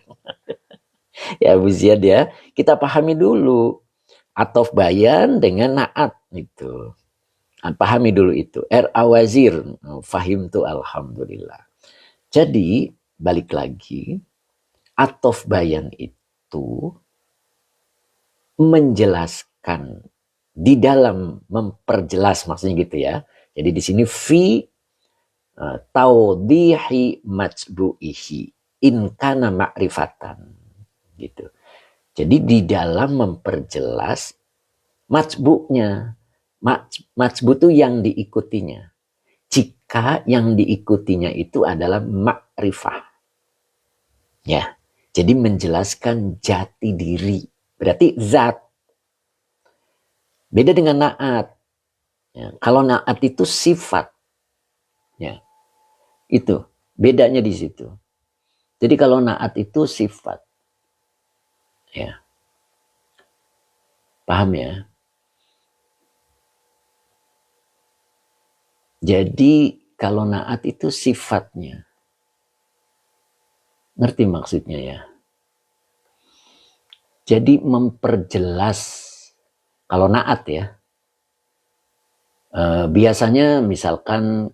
Ya Abu Ziyad ya. Kita pahami dulu. Atof bayan dengan naat. Itu. Pahami dulu itu. Wazir. Fahim tu alhamdulillah. Jadi, balik lagi. Atof bayan itu menjelaskan di dalam memperjelas maksudnya gitu ya. Jadi di sini fi taudhihi majbu'ihi in kana ma'rifatan gitu. Jadi di dalam memperjelas majbu'nya. Majbu' itu yang diikutinya. Jika yang diikutinya itu adalah ma'rifah. Ya. Jadi menjelaskan jati diri. Berarti zat. Beda dengan naat. Ya, kalau naat itu sifat. Ya, itu. Bedanya di situ. Jadi kalau naat itu sifat. Ya. Paham ya? Jadi kalau naat itu sifatnya. Ngerti maksudnya ya? Jadi memperjelas. Kalau naat ya, biasanya misalkan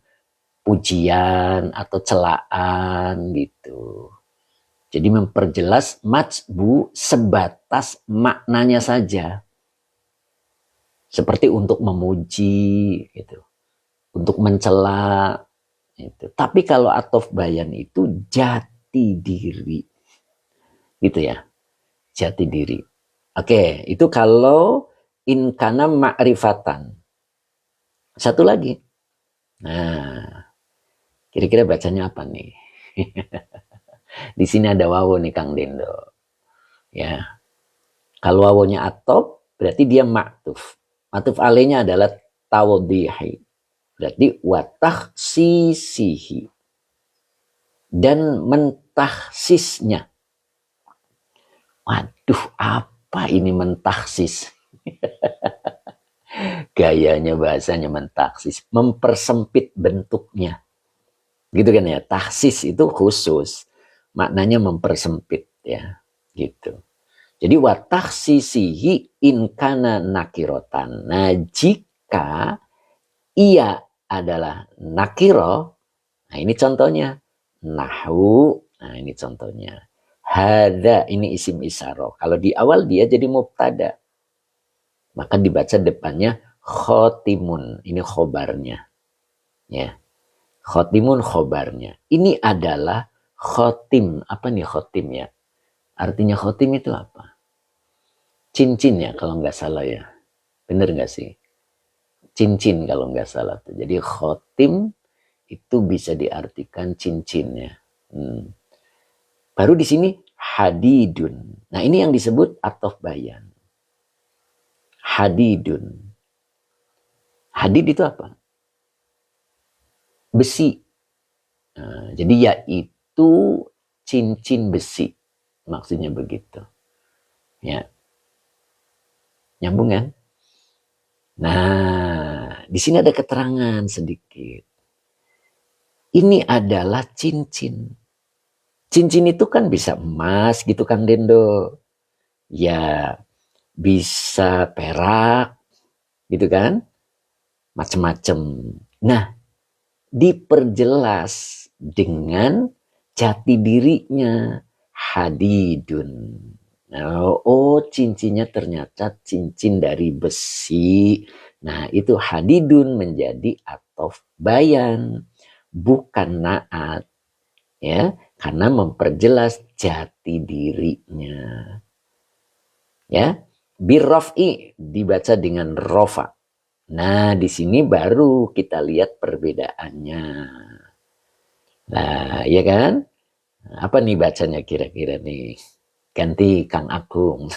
pujian atau celaan gitu. Jadi memperjelas majbu sebatas maknanya saja. Seperti untuk memuji gitu. Untuk mencela gitu. Tapi kalau atof bayan itu jati diri. Gitu ya. Jati diri. Oke, itu kalau in kana ma'rifatan. Satu lagi. Nah, kira-kira bacanya apa nih? Di sini ada wawu nih Kang Dendo. Ya. Kalau wawunya atof, berarti dia ma'tuf. Ma'tuf alainya adalah tawadhihi. Berarti watah sisihi. Dan mentahsisnya. Waduh, apa ini mentahsis? Gayanya bahasanya mentaksis, mempersempit bentuknya. Gitu kan ya, taksis itu khusus, maknanya mempersempit ya, gitu. Jadi wataksisihi inkana nakirotan. Nah, jika ia adalah nakiro, nah ini contohnya. Nahu, nah ini contohnya. Hada, ini isim isyarah. Kalau di awal dia jadi mubtada. Maka dibaca depannya khotimun. Ini khobarnya. Ya. Khotimun khobarnya. Ini adalah khotim. Apa nih khotim ya? Artinya khotim itu apa? Cincin ya kalau nggak salah ya. Bener nggak sih? Cincin kalau nggak salah. Jadi khotim itu bisa diartikan cincinnya. Baru di sini hadidun. Nah ini yang disebut atof bayan. Hadidun. Hadid itu apa? Besi. Nah, jadi yaitu cincin besi. Maksudnya begitu. Ya. Nyambung kan? Nah, di sini ada keterangan sedikit. Ini adalah cincin. Cincin itu kan bisa emas gitu Kang Dendo. Ya, bisa perak gitu kan. Macem-macem. Nah, diperjelas dengan jati dirinya hadidun. Nah, oh cincinnya ternyata cincin dari besi. Nah itu hadidun menjadi atof bayan, bukan naat, ya, karena memperjelas jati dirinya. Ya, birraf'i dibaca dengan rofa. Nah di sini baru kita lihat perbedaannya. Nah ya kan? Apa nih bacanya kira-kira nih? Ganti Kang Agung.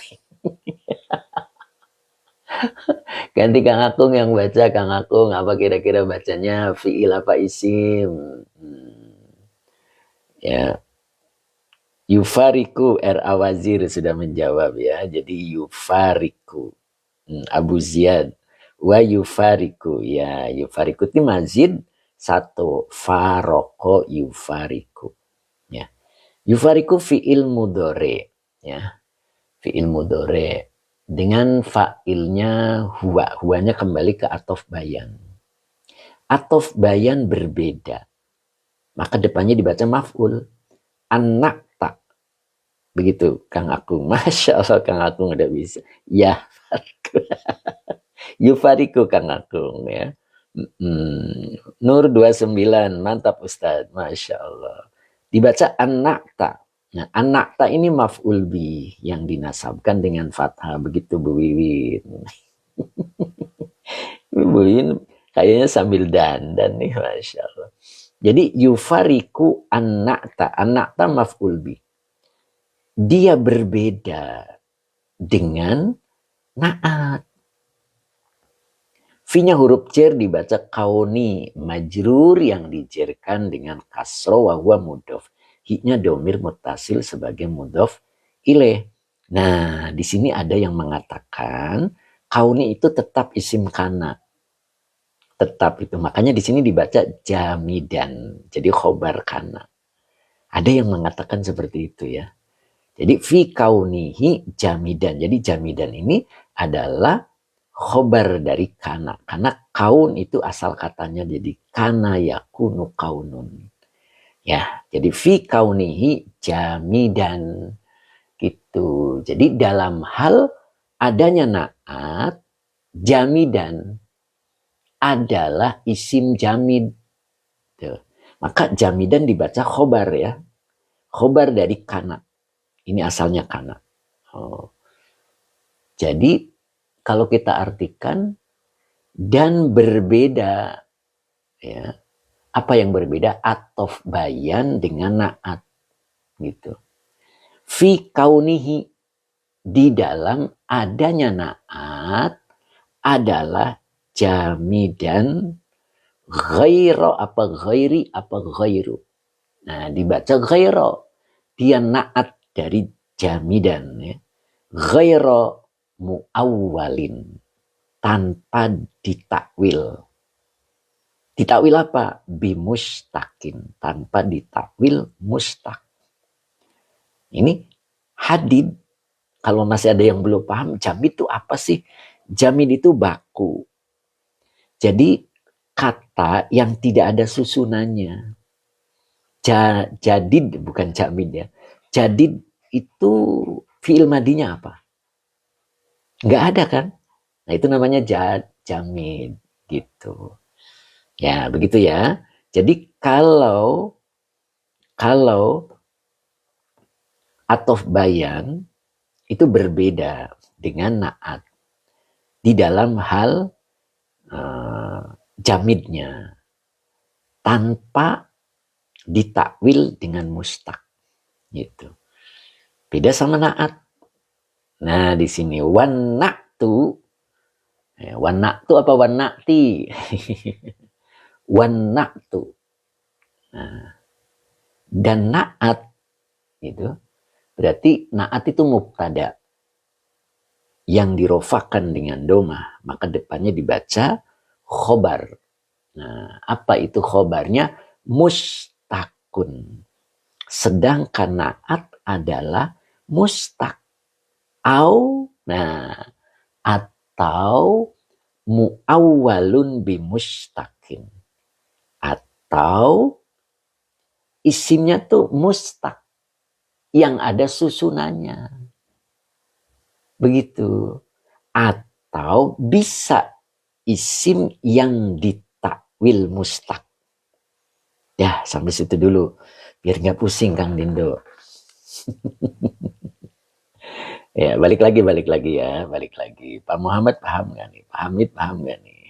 Ganti Kang Agung yang baca. Kang Agung apa kira-kira bacanya? Fi'il apa isim? Ya, Yufariku Awazir sudah menjawab ya. Jadi Yufariku. Abu Ziyad. Wa Yufariku. Ya, Yufariku itu mazid satu. Faroko Yufariku. Ya. Yufariku fi'il mudore. Ya. Fi'il mudore. Dengan fa'ilnya huwa. Huwanya kembali ke atof bayan. Atof bayan berbeda. Maka depannya dibaca maf'ul. Anak tak. Begitu Kang Agung. Masya Allah Kang Agung udah bisa. Ya. Yufariku Kang Agung ya. Nur 29. Mantap Ustadz. Masya Allah. Dibaca anak tak. Nah, anak tak ini maf'ul bi yang dinasabkan dengan fathah. Begitu Bu Wiwin. Bu Wiwin kayaknya sambil dandan nih, Masya Allah. Jadi yufariku anak tak maf'ul bi. Dia berbeda dengan naat. Fi-nya huruf jar dibaca kauni majrur yang dijerkan dengan kasro wa huwa mudhof. Hi-nya domir mutasil sebagai mudhof ilaih. Nah, di sini ada yang mengatakan kauni itu tetap isim kana. Tetap itu. Makanya di sini dibaca jamidan. Jadi khobar kana. Ada yang mengatakan seperti itu ya. Jadi fi kaunihi jamidan. Jadi jamidan ini adalah khobar dari kana. Karena kaun itu asal katanya jadi kana yakunu kaunun. Ya, jadi fi kaunihi jamidan. Gitu. Jadi dalam hal adanya naat, jamidan adalah isim jamid. Tuh. Maka jamidan dibaca khobar ya. Khobar dari kana. Ini asalnya kana. Oh. Jadi kalau kita artikan dan berbeda ya. Apa yang berbeda? Atof bayan dengan naat gitu. Fi kaunihi di dalam adanya naat adalah jamidan ghairo apa ghairi apa ghairu. Nah, dibaca ghairo. Dia naat dari jamidan ya. Ghairo muawwalin tanpa ditakwil. Ditakwil apa? Bimustakin. Tanpa ditakwil mustak. Ini hadid. Kalau masih ada yang belum paham, jamid itu apa sih? Jamid itu baku. Jadi kata yang tidak ada susunannya. Jadid bukan jamid ya. Jadid itu fi'il madinya apa? Nggak ada kan? Nah itu namanya jamid gitu. Ya begitu ya. Jadi kalau atof bayan itu berbeda dengan naat di dalam hal jamidnya tanpa ditakwil dengan mustaq gitu. Beda sama naat. Nah di sini wanaktu apa wanakti? Wanaktu. Nah, dan naat itu berarti naat itu mubtada yang dirofakan dengan domah, maka depannya dibaca khobar. Nah, apa itu khobarnya? mustakun. Sedangkan naat adalah mustak. Nah, atau muawwalun bimustakin. Atau isimnya tuh mustak. Yang ada susunannya. Begitu. Atau bisa isim yang ditakwil mustak. Ya, sampai situ dulu. Biar nggak pusing Kang Dindo. Ya, balik lagi ya. Balik lagi. Pak Muhammad paham nggak nih? Pak Hamid paham nggak nih?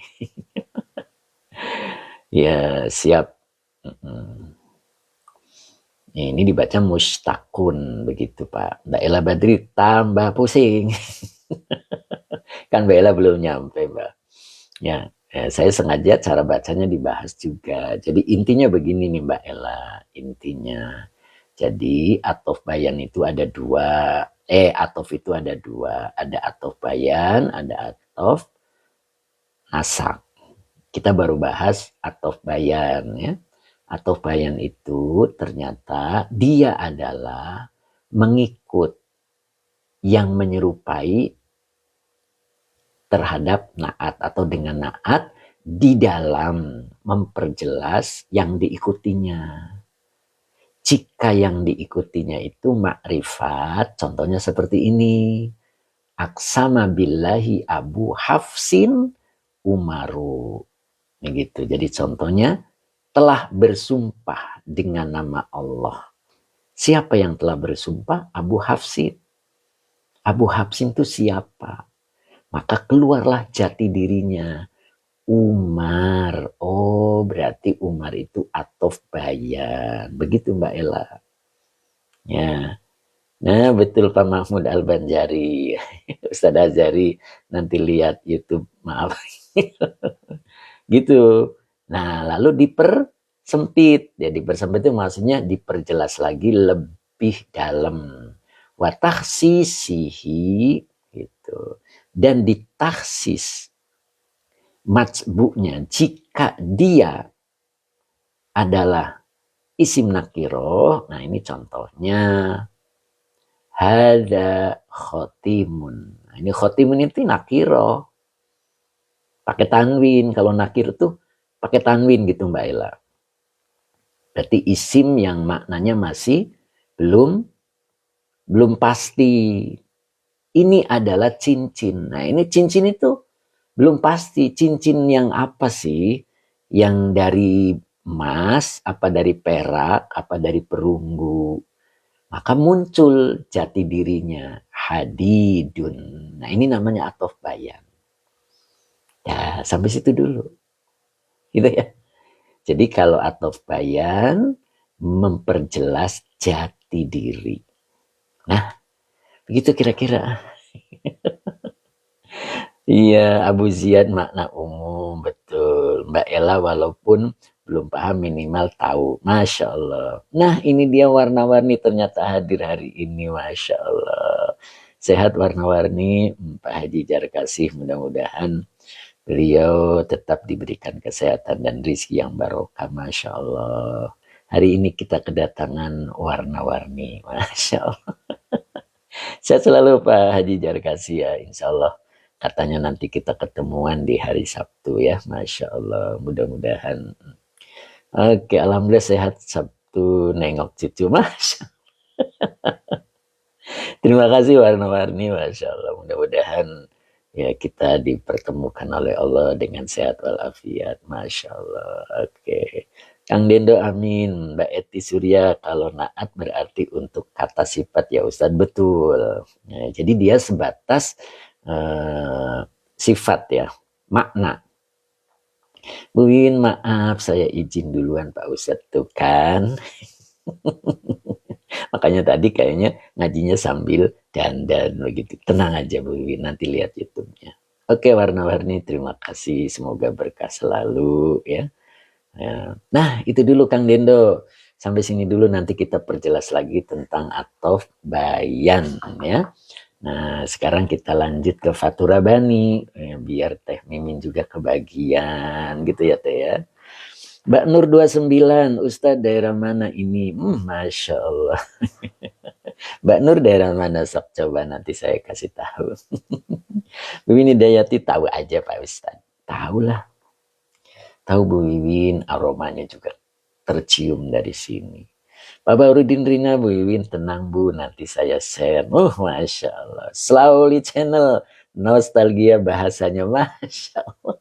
Ya, siap. Ini dibaca mustakun. Begitu Pak. Mbak Ella Badri tambah pusing. Kan Mbak Ella belum nyampe Mbak. Ya, saya sengaja cara bacanya dibahas juga. Jadi intinya begini nih Mbak Ella, intinya. Jadi atof bayan itu ada dua. Atof itu ada dua. Ada atof bayan, ada atof nasak. Kita baru bahas atof bayan ya. Atof bayan itu ternyata dia adalah mengikut yang menyerupai terhadap naat atau dengan naat di dalam memperjelas yang diikutinya. Jika yang diikutinya itu makrifat, contohnya seperti ini. Aksama billahi Abu Hafsin Umaru. Begitu. Jadi contohnya telah bersumpah dengan nama Allah. Siapa yang telah bersumpah? Abu Hafsin. Abu Hafsin itu siapa? Maka keluarlah jati dirinya. Umar. Oh, berarti Umar itu atof bayan. Begitu Mbak Ella. Ya. Nah, betul Pak Mahmud Al-Banjari. Ustadz Azhari nanti lihat YouTube, maaf. Gitu. Nah, lalu dipersempit. Ya, dipersempit itu maksudnya diperjelas lagi lebih dalam. Wa takhsisihi gitu. Dan ditaksis matsbu'nya jika dia adalah isim nakiro. Nah ini contohnya hada khotimun. Nah, ini khotimun itu nakiro pakai tanwin. Kalau nakir tuh pakai tanwin gitu Mbak Ella. Berarti isim yang maknanya masih belum pasti. Ini adalah cincin. Nah ini cincin itu belum pasti. Cincin yang apa sih? Yang dari emas, apa dari perak, apa dari perunggu. Maka muncul jati dirinya. Hadidun. Nah ini namanya atof bayan. Ya sampai situ dulu. Gitu ya. Jadi kalau atof bayan memperjelas jati diri. Nah begitu kira-kira. Iya, Abu Ziyad makna umum, betul. Mbak Ella walaupun belum paham minimal tahu. Masya Allah. Nah ini dia warna-warni ternyata hadir hari ini. Masya Allah. Sehat warna-warni Pak Haji Jarkasih. Mudah-mudahan beliau tetap diberikan kesehatan dan rizki yang barokah. Masya Allah. Hari ini kita kedatangan warna-warni. Masya Allah. Saya selalu Pak Haji Jarkasih ya. Insya Allah. Katanya nanti kita ketemuan di hari Sabtu ya. Masya Allah. Mudah-mudahan. Oke, alhamdulillah sehat Sabtu nengok cucu. Masya Allah. Terima kasih warna-warni. Masya Allah. Mudah-mudahan ya kita dipertemukan oleh Allah dengan sehat walafiat. Masya Allah. Oke. Kang Dendo amin. Mbak Eti Surya, kalau naat berarti untuk kata sifat ya Ustadz. Betul. Ya, jadi dia sebatas sifat ya, makna. Bu Win, maaf saya izin duluan Pak Ustadz tuh kan. Makanya tadi kayaknya ngajinya sambil dandan begitu. Tenang aja Bu Win, nanti lihat YouTube-nya. Oke warna-warni, terima kasih. Semoga berkah selalu ya. Nah itu dulu Kang Dendo. Sampai sini dulu, nanti kita perjelas lagi tentang atof bayan ya. Nah, sekarang kita lanjut ke Fathur Rabbani. Biar Teh Mimin juga kebagian gitu ya Teh ya. Mbak Nur 29, Ustadz daerah mana ini? Masya Allah. Mbak Nur daerah mana? Sok coba nanti saya kasih tahu. Wiwin Hidayati tahu aja Pak Ustadz. Tahu lah. Tahu Bu Wiwin, aromanya juga tercium dari sini. Pak Baurudin Rina, Bu Wiwin tenang Bu, nanti saya share. Masya Allah. Slowly Channel, nostalgia bahasanya Masya Allah.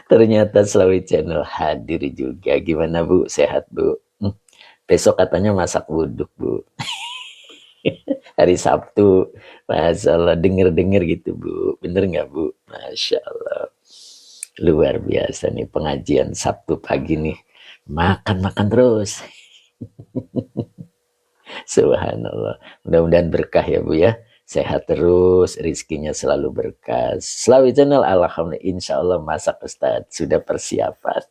Ternyata Slowly Channel hadir juga. Gimana Bu, sehat Bu? Besok katanya masak wuduk Bu. Hari Sabtu. Masya Allah, denger-denger gitu Bu. Bener nggak Bu? Masya Allah. Luar biasa nih pengajian Sabtu pagi nih. Makan-makan terus. Subhanallah. Mudah-mudahan berkah ya Bu ya. Sehat terus, rizkinya selalu berkah. Slawi Channel, alhamdulillah, insya Allah masak Ustaz. Sudah persiapan.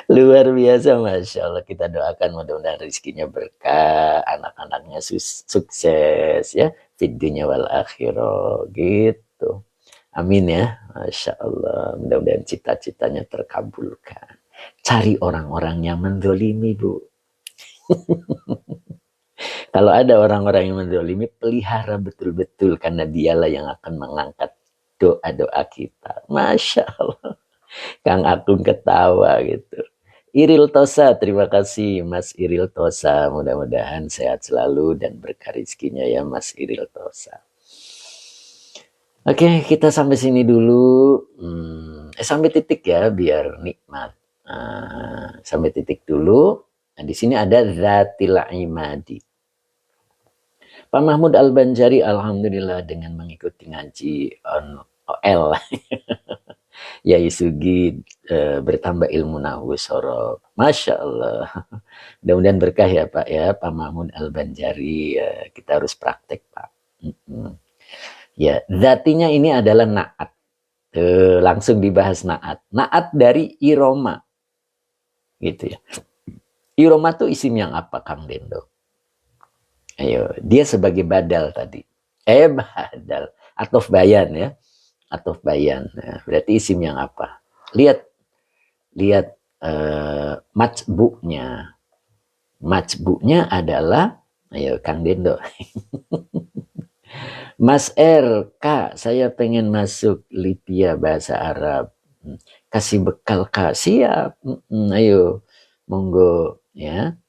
Luar biasa, Masya Allah. Kita doakan mudah-mudahan rizkinya berkah. Anak-anaknya sukses ya. Fid dunya wal akhirah. Gitu. Amin ya. Masya Allah. Mudah-mudahan cita-citanya terkabulkan. Cari orang-orang yang mendolimi Bu. Kalau ada orang-orang yang mendolimi, pelihara betul-betul. Karena dialah yang akan mengangkat doa-doa kita. Masya Allah. Kang Agung ketawa gitu. Iril Tosa, terima kasih Mas Iril Tosa. Mudah-mudahan sehat selalu dan berkah rizkinya ya Mas Iril Tosa. Oke, kita sampai sini dulu. Sampai titik ya, biar nikmat. Sampai titik dulu. Nah, di sini ada Zatil Imadi. Pak Mahmud Al-Banjari, alhamdulillah dengan mengikuti ngaji on OL. Yai Sugi bertambah ilmu nahwu sorof. Masya Allah. Mudah-mudahan berkah ya Pak ya. Pak Mahmud Al-Banjari. Kita harus praktek Pak. Ya, zatinya ini adalah naat. Langsung dibahas naat. Naat dari iroma. Gitu ya. Iroma itu isim yang apa Kang Dendo? Ayo, dia sebagai badal tadi. Badal. Atof bayan ya. Atof bayan. Nah, berarti isim yang apa? Lihat majbuknya. Majbuknya adalah, ayo Kang Dendo. Mas R, Kak, saya pengen masuk Libya bahasa Arab. Kasih bekal Kak, siap. Ayo, monggo ya.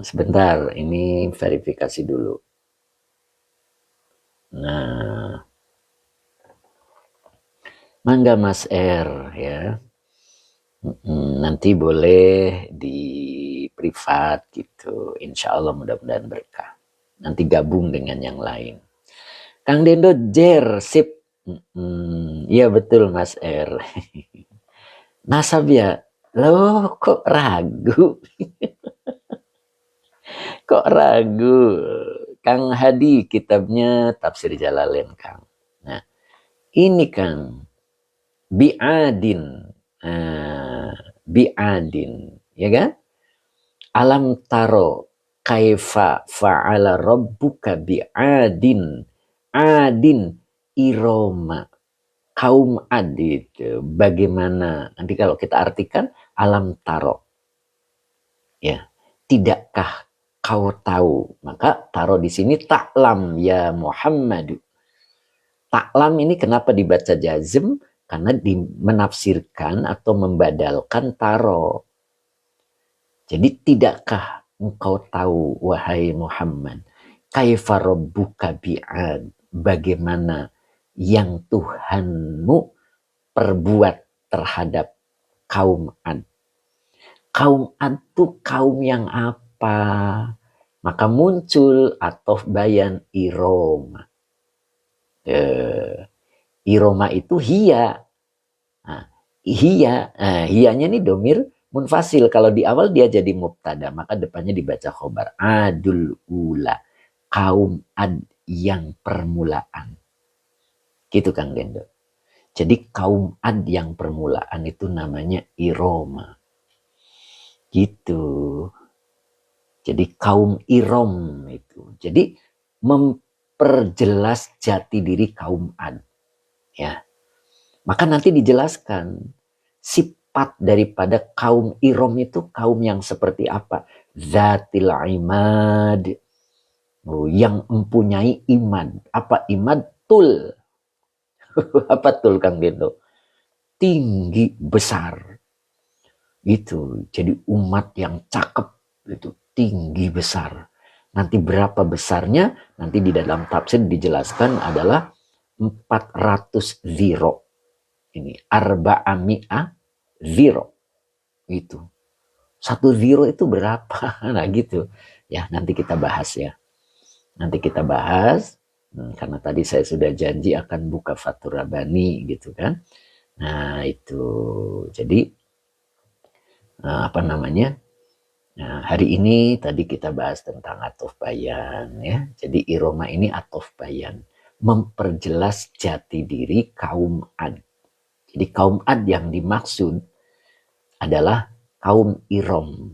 Sebentar, ini verifikasi dulu. Nah, mangga Mas R ya. Nanti boleh di privat gitu. Insya Allah mudah-mudahan berkah. Nanti gabung dengan yang lain. Kang Dendo Jer, sip. Iya betul Mas R. Nasab ya. Loh kok ragu? Kok ragu? Kang Hadi kitabnya Tafsir Jalalain Kang. Nah, ini Kang bi'adin. Bi'adin, ya kan? Alam taro kaifa fa'ala rabbuka bi'adin. Adin iroma. Kaum Ad itu bagaimana? Nanti kalau kita artikan alam taro. Ya, tidakkah kau tahu? Maka taro di sini ta'lam ya Muhammad. Ta'lam ini kenapa dibaca jazm? Karena menafsirkan atau membadalkan taro. Jadi tidakkah engkau tahu wahai Muhammad? Kaifa rabbuka bi'ad? Bagaimana yang Tuhanmu perbuat terhadap kaum Ad? Kaum Ad itu kaum yang apa? Maka muncul atof bayan iroma. Iroma itu hiya. Nah, hiya, hiyanya ini domir munfasil. Kalau di awal dia jadi mubtada, maka depannya dibaca khobar. Adul ula. Kaum Ad yang permulaan. Gitu Kang Dendo. Jadi kaum Ad yang permulaan itu namanya iroma. Gitu. Jadi kaum Irom itu. Jadi memperjelas jati diri kaum Ad. Ya. Maka nanti dijelaskan si sifat daripada kaum Iram itu kaum yang seperti apa? Zatil imad, yang mempunyai iman. Apa imad? Tul. Apa tul Kang Dendo? Tinggi besar. Gitu. Jadi umat yang cakep itu tinggi besar. Nanti berapa besarnya? Nanti di dalam tafsir dijelaskan adalah 400 zero. Ini arba'ami'ah zero. Itu. Satu zero itu berapa? Nah gitu. Ya nanti kita bahas ya. Nanti kita bahas. Karena tadi saya sudah janji akan buka Fathur Rabbani gitu kan. Nah itu. Jadi apa namanya? Nah, hari ini tadi kita bahas tentang atof bayan ya. Jadi iroma ini atof bayan, memperjelas jati diri kaum Ad. Jadi kaum Ad yang dimaksud adalah kaum Iram.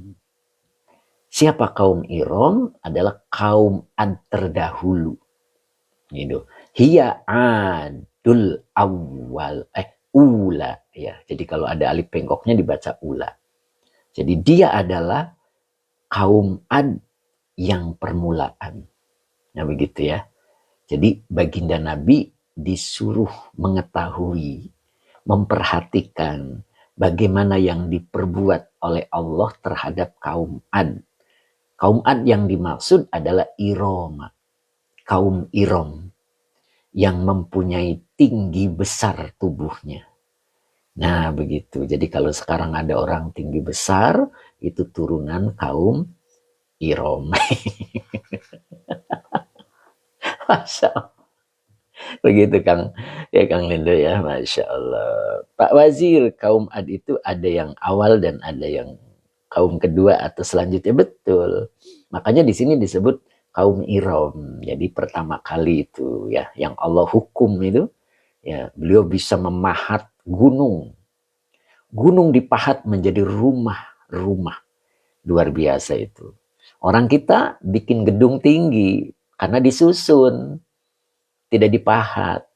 Siapa kaum Iram? Adalah kaum Ad terdahulu. Gitu. Hiya Adul awal ula ya. Jadi kalau ada alif bengkoknya dibaca ula. Jadi dia adalah kaum Ad yang permulaan. Nah begitu ya. Jadi baginda Nabi disuruh mengetahui, memperhatikan bagaimana yang diperbuat oleh Allah terhadap kaum Ad. Kaum Ad yang dimaksud adalah Iroma, kaum Iram yang mempunyai tinggi besar tubuhnya. Nah begitu. Jadi kalau sekarang ada orang tinggi besar, itu turunan kaum Iram. Masya Allah. Begitu Kang. Ya Kang Lindo ya. Masya Allah. Pak Wazir, kaum Ad itu ada yang awal dan ada yang kaum kedua atau selanjutnya. Betul. Makanya di sini disebut kaum Iram. Jadi pertama kali itu ya. Yang Allah hukum itu. Ya, beliau bisa memahat gunung. Gunung dipahat menjadi rumah-rumah. Luar biasa itu. Orang kita bikin gedung tinggi karena disusun, tidak dipahat.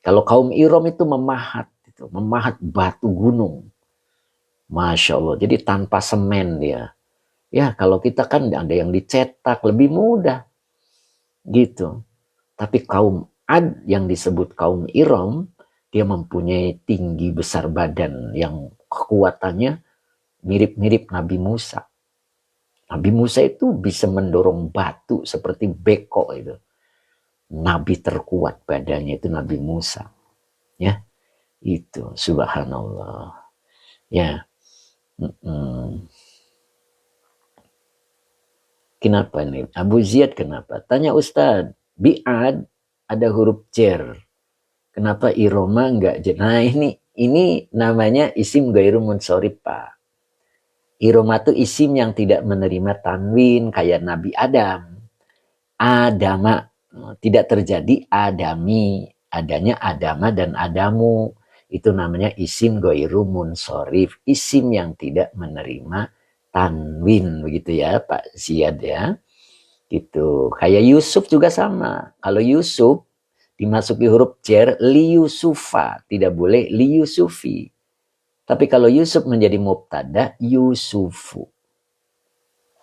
Kalau kaum Iram itu memahat batu gunung. Masya Allah. Jadi tanpa semen dia. Ya kalau kita kan ada yang dicetak lebih mudah. Gitu. Tapi kaum Ad yang disebut kaum Iram, dia mempunyai tinggi besar badan yang kekuatannya mirip-mirip Nabi Musa. Nabi Musa itu bisa mendorong batu seperti beko itu. Nabi terkuat badannya itu Nabi Musa. Ya, itu subhanallah. Ya. Kenapa nih? Abu Ziyad kenapa? Tanya Ustadz, bi'ad ada huruf jer. Kenapa iroma enggak jer? Nah ini namanya isim gairu munsorib Pak. Iroma itu isim yang tidak menerima tanwin kayak Nabi Adam. Adama tidak terjadi adami, adanya adama dan adamu. Itu namanya isim gairu munsorif, isim yang tidak menerima tanwin begitu ya Pak Ziyad ya. Gitu. Kayak Yusuf juga sama. Kalau Yusuf dimasuki huruf jer li Yusufa, tidak boleh li Yusufi. Tapi kalau Yusuf menjadi mubtada, Yusufu.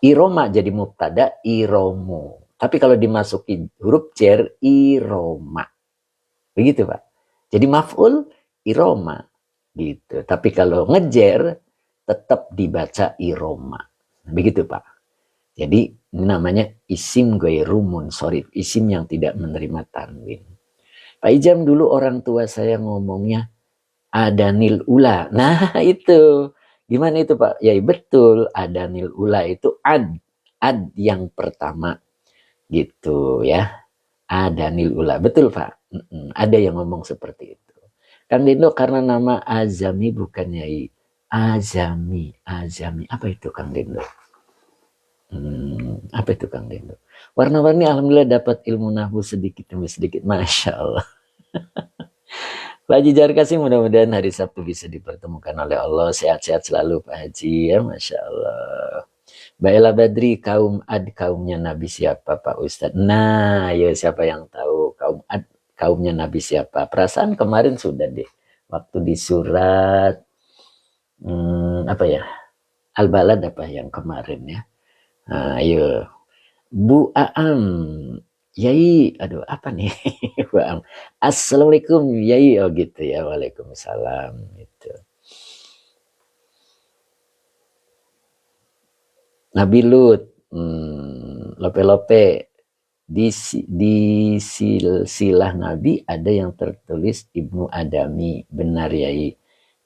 Iroma jadi mubtada, iromu. Tapi kalau dimasuki huruf jer, iroma. Begitu Pak. Jadi maf'ul, iroma. Gitu. Tapi kalau ngejer, tetap dibaca iroma. Begitu Pak. Jadi ini namanya isim ghairu munsorif. Isim yang tidak menerima tanwin. Pak Ijam dulu orang tua saya ngomongnya, adanil ula. Nah itu. Gimana itu Pak? Ya betul. Adanil ula itu ad. Ad yang pertama. Gitu ya. Adanil ula. Betul Pak. Ada yang ngomong seperti itu. Kang Dindo karena nama Azami bukan Yai. Azami. Azami. Apa itu Kang Dindo? Apa itu Kang Dindo? Warna-warni alhamdulillah dapat ilmu nahwu sedikit demi sedikit. Masya Allah. Pak Haji Jarkasi mudah-mudahan hari Sabtu bisa dipertemukan oleh Allah. Sehat-sehat selalu Pak Haji ya. Masya Allah. Mbak Ella Badri, kaum Ad kaumnya Nabi siapa Pak Ustadz? Nah ya siapa yang tahu kaum Ad kaumnya Nabi siapa? Perasaan kemarin sudah deh. Waktu di surat Apa ya? Al-Balad apa yang kemarin ya? Nah, ayo. Bu Aam. Yai, aduh apa nih? Bu Aam. Assalamualaikum Yai. Oh gitu ya. Waalaikumsalam. Gitu. Nabi Lut. Lope-lope. Di silsilah Nabi ada yang tertulis Ibnu Adami. Benar Yai.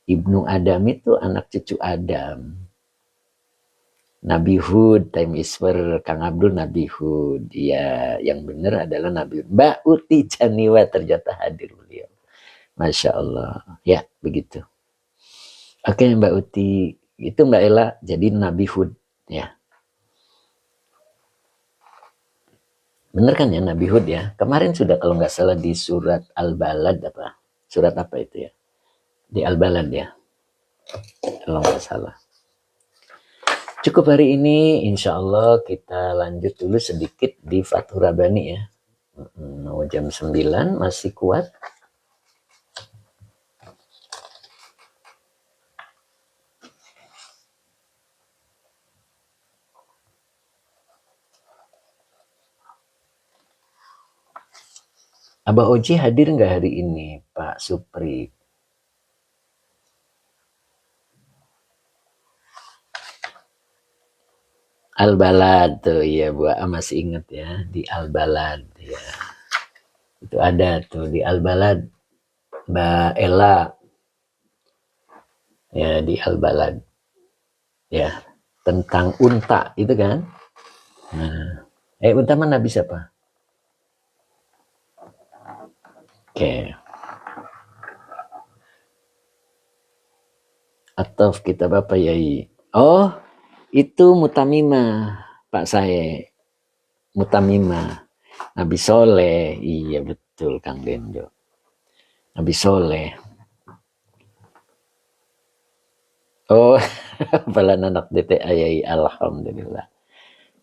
Ibnu Adami itu anak cucu Adam. Nabi Hud, time isper Kang Abdul Nabi Hud. Ya, yang benar adalah Nabi Hud. Mbak Uti Janiwa ternyata hadir beliau. Masya Allah. Ya, begitu. Oke Mbak Uti. Itu Mbak Ella jadi Nabi Hud. Ya, benar kan ya Nabi Hud ya. Kemarin sudah kalau nggak salah di surat Al-Balad apa. Surat apa itu ya? Di Al-Balad ya. Kalau nggak salah. Cukup hari ini, insya Allah kita lanjut dulu sedikit di Fathur Rabbani ya. Mau jam 9 masih kuat. Abah Oji hadir nggak hari ini, Pak Supri? Al-Balad tuh ya, Bu masih ingat ya di Al-Balad ya. Itu ada tuh di Al-Balad Mbak Ella ya di Al-Balad ya tentang unta itu kan. Nah, unta mana bisa Pak? Oke. Atau kita Bapak Yai. Oh, itu Mutamimah Pak saya. Mutamimah. Nabi Soleh. Iya betul Kang Genjo. Nabi Soleh. Oh, balan anak DTA Yai. Alhamdulillah.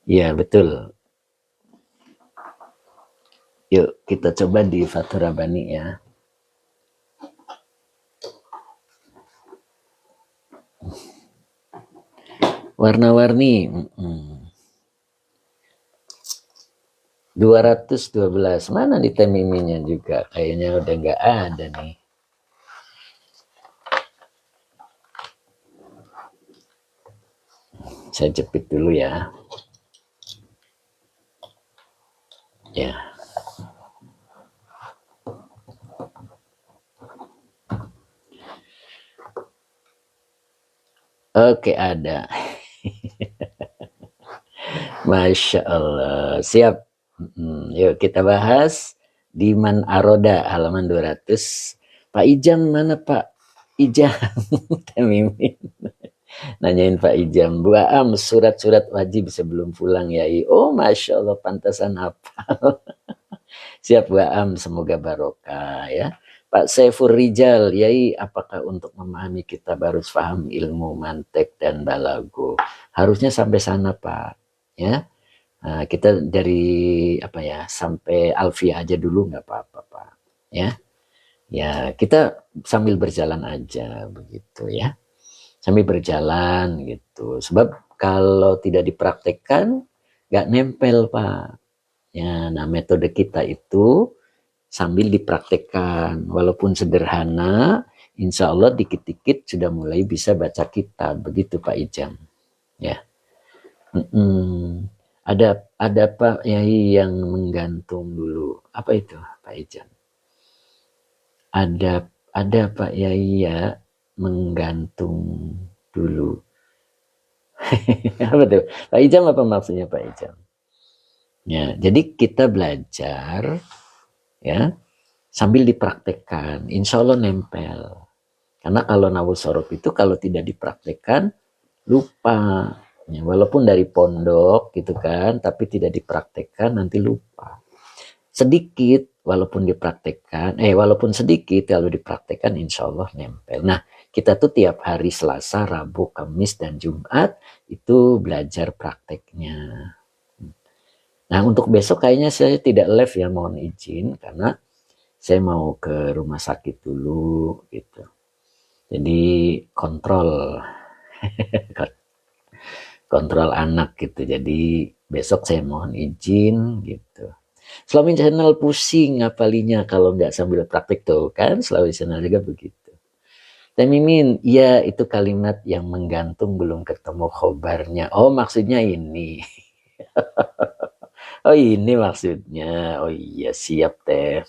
Iya betul. Yuk kita coba di Fathur Rabbani ya. Warna-warni. 212. Mana di temiminya juga? Kayaknya udah nggak ada nih. Saya jepit dulu ya. Ya. Oke, ada. Masya Allah. Siap. Yuk kita bahas di Man Aroda halaman 200. Pak Ijam mana Pak? Ijam. Temimin. Nanyain Pak Ijam. Bu Am surat-surat wajib sebelum pulang ya. Oh Masya Allah pantasan hafal. Siap Bu Am, semoga barokah ya. Pak Saifur Rijal, Yai, apakah untuk memahami kita harus paham ilmu mantek dan balago? Harusnya sampai sana Pak, ya. Nah, kita dari apa ya sampai Alfia aja dulu nggak apa-apa Pak, ya. Ya kita sambil berjalan aja begitu ya, sambil berjalan gitu. Sebab kalau tidak dipraktekkan nggak nempel Pak. Ya, nah metode kita itu sambil dipraktekkan, walaupun sederhana, insya Allah dikit-dikit sudah mulai bisa baca kitab, begitu Pak Ijam. Ya, ada Pak Yai yang menggantung dulu. Apa itu Pak Ijam? Ada Pak Yai ya menggantung dulu. Apa tuh? Pak Ijam apa maksudnya Pak Ijam? Ya, jadi kita belajar ya sambil dipraktekkan, insya Allah nempel. Karena kalau nawul sorof itu kalau tidak dipraktekkan lupa. Ya, walaupun dari pondok gitu kan, tapi tidak dipraktekkan nanti lupa. Sedikit walaupun dipraktekkan, walaupun sedikit kalau dipraktekkan insya Allah nempel. Nah kita tuh tiap hari Selasa, Rabu, Kamis, dan Jumat itu belajar prakteknya. Nah untuk besok kayaknya saya tidak live ya, mohon izin karena saya mau ke rumah sakit dulu gitu. Jadi kontrol kontrol anak gitu. Jadi besok saya mohon izin gitu. Sulami Channel pusing ngapalinya kalau nggak sambil praktik tuh kan. Sulami Channel juga begitu. Teh Mimin, ya itu kalimat yang menggantung belum ketemu khobarnya. Oh maksudnya ini. Oh ini maksudnya. Oh iya siap teh.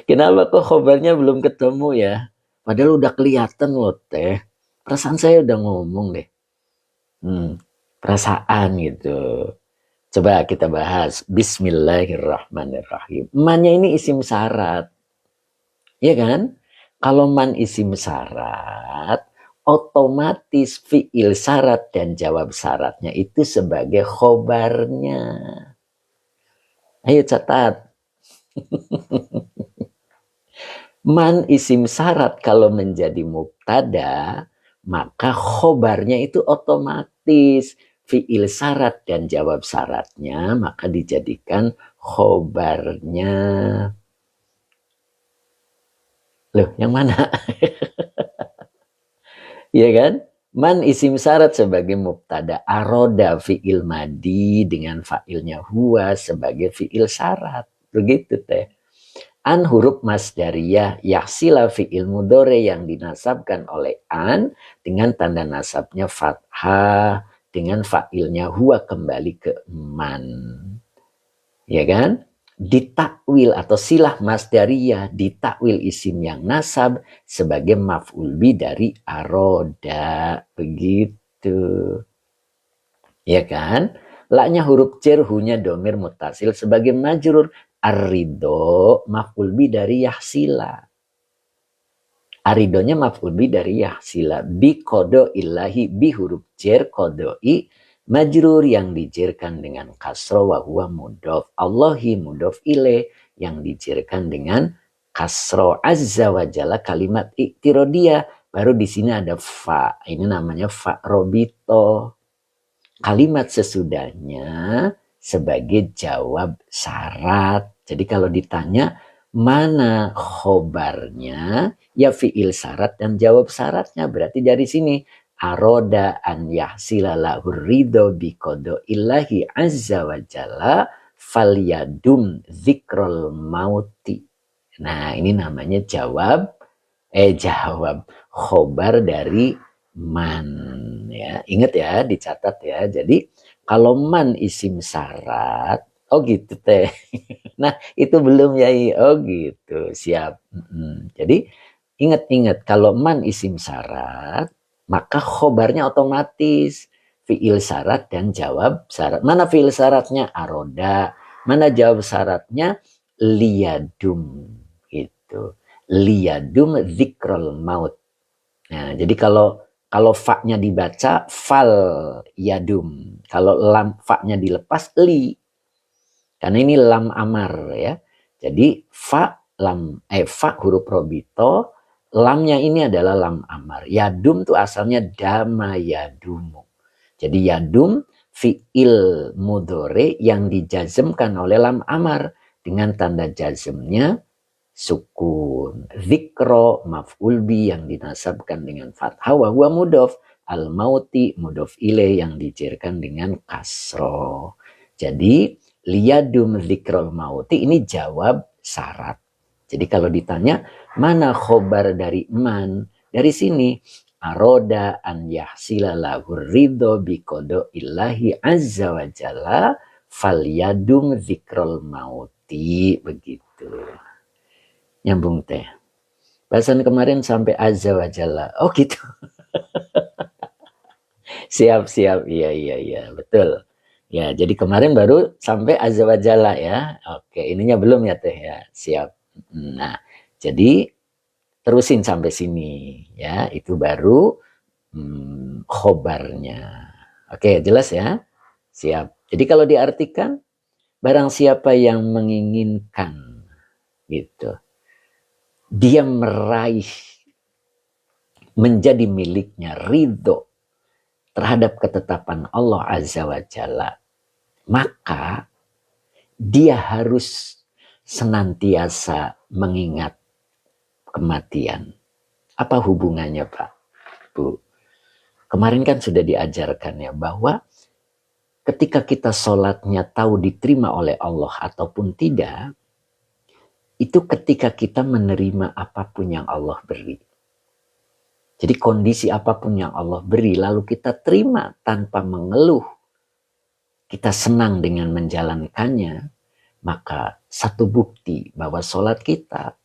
Kenapa kok khobarnya belum ketemu ya? Padahal udah kelihatan loh teh. Perasaan saya udah ngomong deh. Perasaan gitu. Coba kita bahas. Bismillahirrahmanirrahim. Mannya ini isim syarat. Iya kan? Kalau man isim syarat, otomatis fiil syarat dan jawab syaratnya itu sebagai khobarnya. Ayo catat. Man isim syarat kalau menjadi mubtada, maka khobarnya itu otomatis fiil syarat dan jawab syaratnya, maka dijadikan khobarnya. Loh, yang mana? Iya kan? Man isim syarat sebagai mubtada, aroda fiil madi dengan fa'ilnya huwa sebagai fiil syarat. Begitu teh. An huruf masdariyah yaksila fi'il mudore yang dinasabkan oleh an dengan tanda nasabnya fathah dengan fa'ilnya huwa kembali ke man. Ya kan? Ditakwil atau silah masdariyah ditakwil isim yang nasab sebagai maf'ul bi dari aroda. Begitu. Ya kan? Laknya huruf cer, hunya domir mutasil sebagai majrur. Ar-ridho maf'ul bi dari yahsila. Aridonya maf'ul bi dari yahsila. Bi kodo ilahi bi huruf cer kodoi majrur yang dijerkan dengan kasro wa huwa mudof. Allahi mudof ile yang dijerkan dengan kasro. Azza wa jalla kalimat iktirodiyah. Baru di sini ada fa. Ini namanya fa robito. Kalimat sesudahnya sebagai jawab syarat. Jadi kalau ditanya mana khobarnya, ya fiil syarat dan jawab syaratnya. Berarti dari sini aroda an yahsila lahur ridho bikodo illahi azza wa jalla falyadum zikrol mauti. Nah ini namanya jawab khobar dari man. Ya, ingat ya, dicatat ya. Jadi kalau man isim syarat, oh gitu teh. Nah itu belum ya, oh gitu, siap. Jadi ingat-ingat kalau man isim syarat, maka khobarnya otomatis fiil syarat dan jawab syarat. Mana fiil syaratnya? Aroda. Mana jawab syaratnya? Liyadum. Gitu. Liyadum zikrol maut. Nah, jadi kalau fa-nya dibaca fal yadum. Kalau lam fa-nya dilepas li. Karena ini lam amar ya. Jadi fa huruf robito, lamnya ini adalah lam amar. Yadum tuh asalnya dama yadumu. Jadi yadum fiil mudore yang dijazmkan oleh lam amar dengan tanda jazmnya sukun. Zikro maf'ul bi yang dinasabkan dengan fathah wa huwa mudhof. Al mauti mudhof ilaih yang dijerkan dengan kasro. Jadi liyadum zikrol mauti ini jawab syarat. Jadi kalau ditanya mana khobar dari man, dari sini aroda an yahsila lahur ridho bikodo illahi azza wa jalla falyadum zikrol mauti. Begitu. Nyambung teh. Bahasan kemarin sampai azza wa jalla. Oh gitu. Siap. Iya. Betul. Ya, jadi kemarin baru sampai azza wa jalla ya. Oke, ininya belum ya teh ya. Siap. Nah, jadi terusin sampai sini ya. Itu baru khobarnya. Oke, jelas ya. Siap. Jadi kalau diartikan barang siapa yang menginginkan gitu, dia meraih menjadi miliknya ridho terhadap ketetapan Allah Azza wa Jalla, maka dia harus senantiasa mengingat kematian. Apa hubungannya Pak, Bu? Kemarin kan sudah diajarkan ya bahwa ketika kita sholatnya tahu diterima oleh Allah ataupun tidak, itu ketika kita menerima apapun yang Allah beri. Jadi kondisi apapun yang Allah beri lalu kita terima tanpa mengeluh, kita senang dengan menjalankannya, maka satu bukti bahwa sholat kita,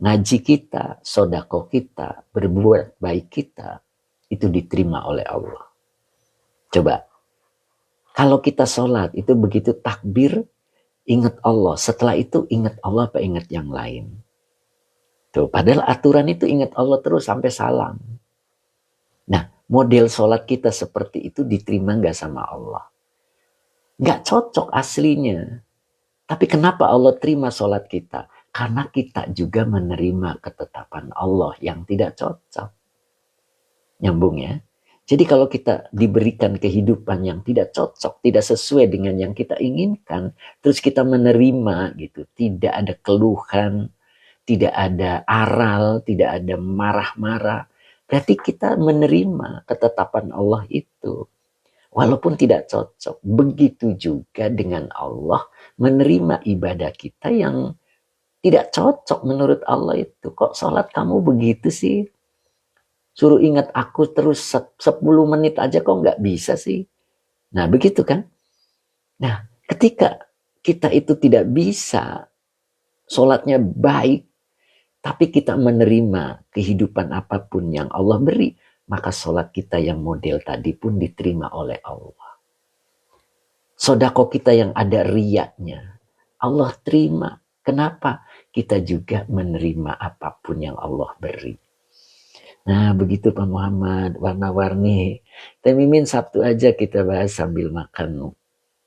ngaji kita, sodako kita, berbuat baik kita, itu diterima oleh Allah. Coba, kalau kita sholat itu begitu takbir, ingat Allah. Setelah itu ingat Allah apa ingat yang lain? Tuh, padahal aturan itu ingat Allah terus sampai salam. Nah, model sholat kita seperti itu diterima nggak sama Allah? Nggak cocok aslinya. Tapi kenapa Allah terima sholat kita? Karena kita juga menerima ketetapan Allah yang tidak cocok. Nyambung ya? Jadi kalau kita diberikan kehidupan yang tidak cocok, tidak sesuai dengan yang kita inginkan, terus kita menerima gitu, tidak ada keluhan, tidak ada aral, tidak ada marah-marah, berarti kita menerima ketetapan Allah itu. Walaupun tidak cocok, begitu juga dengan Allah menerima ibadah kita yang tidak cocok menurut Allah itu. Kok sholat kamu begitu sih? Suruh ingat aku terus 10 menit aja kok nggak bisa sih? Nah begitu kan? Nah ketika kita itu tidak bisa, sholatnya baik, tapi kita menerima kehidupan apapun yang Allah beri, maka sholat kita yang model tadi pun diterima oleh Allah. Sodako kita yang ada riyaknya, Allah terima. Kenapa? Kita juga menerima apapun yang Allah beri. Nah begitu Pak Muhammad, warna-warni. Teh Mimin Sabtu aja kita bahas sambil makan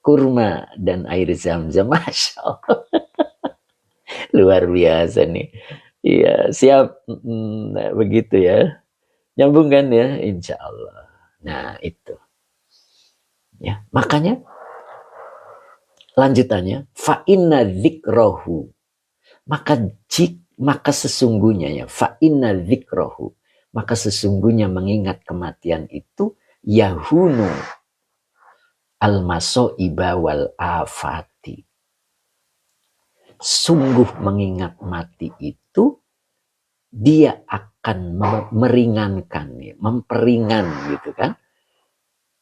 kurma dan air zam-zam. Masya Allah. Luar biasa nih. Iya siap. Nah, begitu ya. Nyambung kan ya? Insya Allah. Nah itu. Ya, makanya lanjutannya. Fa inna dzikrohu. Maka sesungguhnya ya. Fa inna dzikrohu. Maka sesungguhnya mengingat kematian itu yahunu al-maso'iba wal afati. Sungguh mengingat mati itu dia akan meringankan, memperingan gitu kan.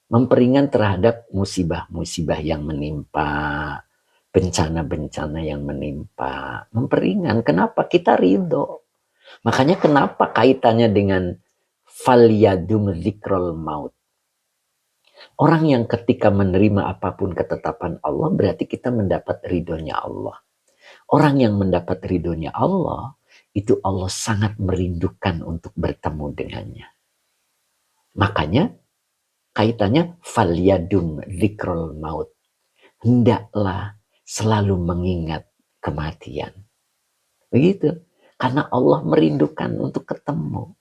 Memperingan terhadap musibah-musibah yang menimpa, bencana-bencana yang menimpa. Memperingan, kenapa? Kita ridho. Makanya kenapa kaitannya dengan falyadum dzikrul maut. Orang yang ketika menerima apapun ketetapan Allah berarti kita mendapat ridhonya Allah. Orang yang mendapat ridhonya Allah itu Allah sangat merindukan untuk bertemu dengannya. Makanya kaitannya falyadum dzikrul maut. Hendaklah selalu mengingat kematian. Begitu. Karena Allah merindukan untuk ketemu.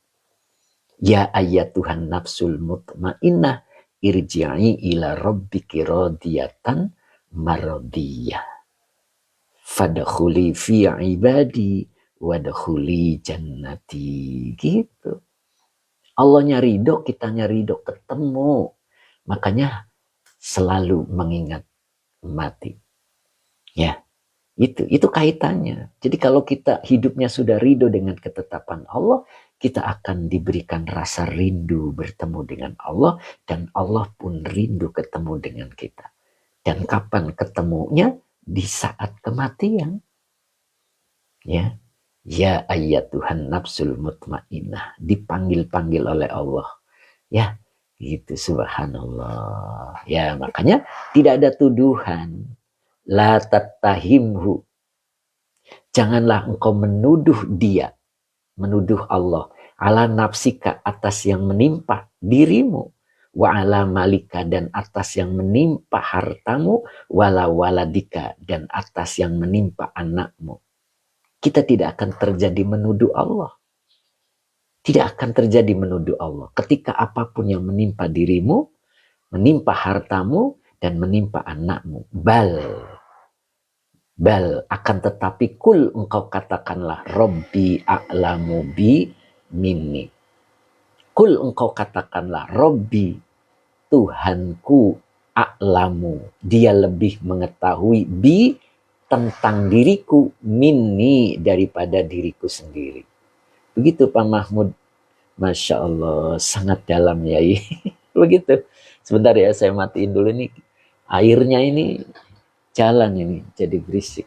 Ya ayyatuhan nafsul mutmainnah irji'i ila rabbiki radiyatan maradiyah. Fadkhuli fi ibadi wadkhuli jannati. Gitu. Allahnya ridho, kitanya ridho ketemu. Makanya selalu mengingat mati. Ya. Itu kaitannya. Jadi kalau kita hidupnya sudah ridho dengan ketetapan Allah, kita akan diberikan rasa rindu bertemu dengan Allah dan Allah pun rindu ketemu dengan kita. Dan kapan ketemunya? Di saat kematian. Ya. Ya ayyatuhan nafsul mutmainnah, dipanggil-panggil oleh Allah. Ya, gitu subhanallah. Ya, makanya tidak ada tuduhan. La tattahimhu. Janganlah engkau menuduh dia, menuduh Allah, ala nafsika atas yang menimpa dirimu, wa ala malika dan atas yang menimpa hartamu, wala waladika dan atas yang menimpa anakmu. Kita tidak akan terjadi menuduh Allah. Tidak akan terjadi menuduh Allah. Ketika apapun yang menimpa dirimu, menimpa hartamu, dan menimpa anakmu. Bal. Bal, akan tetapi kul engkau katakanlah Robbi a'lamu bi minni. Kul engkau katakanlah Robbi, Tuhanku, a'lamu, dia lebih mengetahui bi, tentang diriku, minni, daripada diriku sendiri. Begitu Pak Mahmud. Masya Allah, sangat dalam ya. Begitu. Sebentar ya, saya matiin dulu nih. Airnya ini jalan ini, jadi berisik.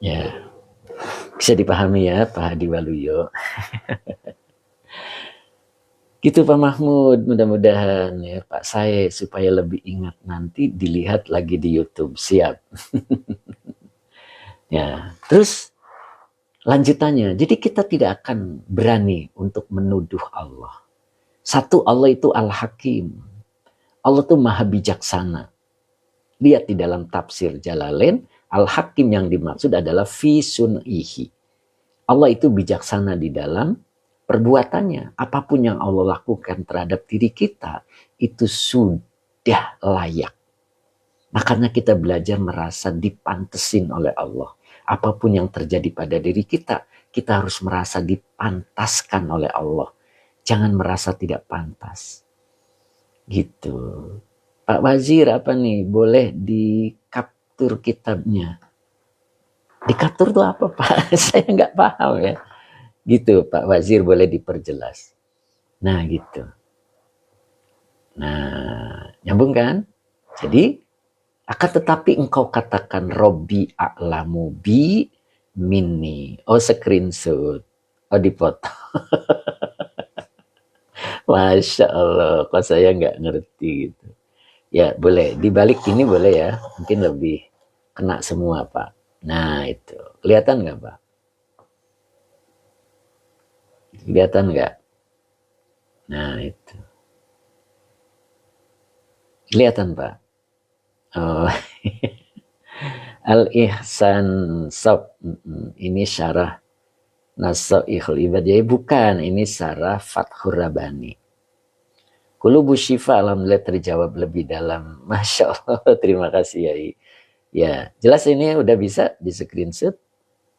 Ya, bisa dipahami ya Pak Hadi Waluyo. Gitu Pak Mahmud, mudah-mudahan ya Pak saya supaya lebih ingat nanti dilihat lagi di YouTube. Siap. Ya, terus lanjutannya, jadi kita tidak akan berani untuk menuduh Allah. Satu, Allah itu Al-Hakim. Allah itu maha bijaksana. Lihat di dalam tafsir Jalalain, Al-Hakim yang dimaksud adalah fi sun'ihi. Allah itu bijaksana di dalam perbuatannya. Apapun yang Allah lakukan terhadap diri kita, itu sudah layak. Makanya kita belajar merasa dipantesin oleh Allah. Apapun yang terjadi pada diri kita, kita harus merasa dipantaskan oleh Allah. Jangan merasa tidak pantas. Gitu. Pak Wazir apa nih? Boleh di-capture kitabnya. Di-capture itu apa Pak? Saya nggak paham ya. Gitu Pak Wazir, boleh diperjelas. Nah gitu. Nah, nyambung kan? Jadi, akan tetapi engkau katakan Robbi a'lamu bi minni. Oh, screenshot. Oh, dipoto. Masya Allah, kok saya nggak ngerti gitu. Ya, boleh. Dibalik ini boleh ya. Mungkin lebih kena semua, Pak. Nah, itu. Kelihatan nggak, Pak? Kelihatan nggak? Nah, itu. Kelihatan, Pak? Oh. Al-Ihsan Sob. Ini syarah Nasaihul Ibad. Jadi bukan, ini syarah Fathur Rabbani. Qulubu Syifa, alhamdulillah terjawab lebih dalam. Masya Allah, terima kasih ya. Ya, jelas ini udah bisa di screenshot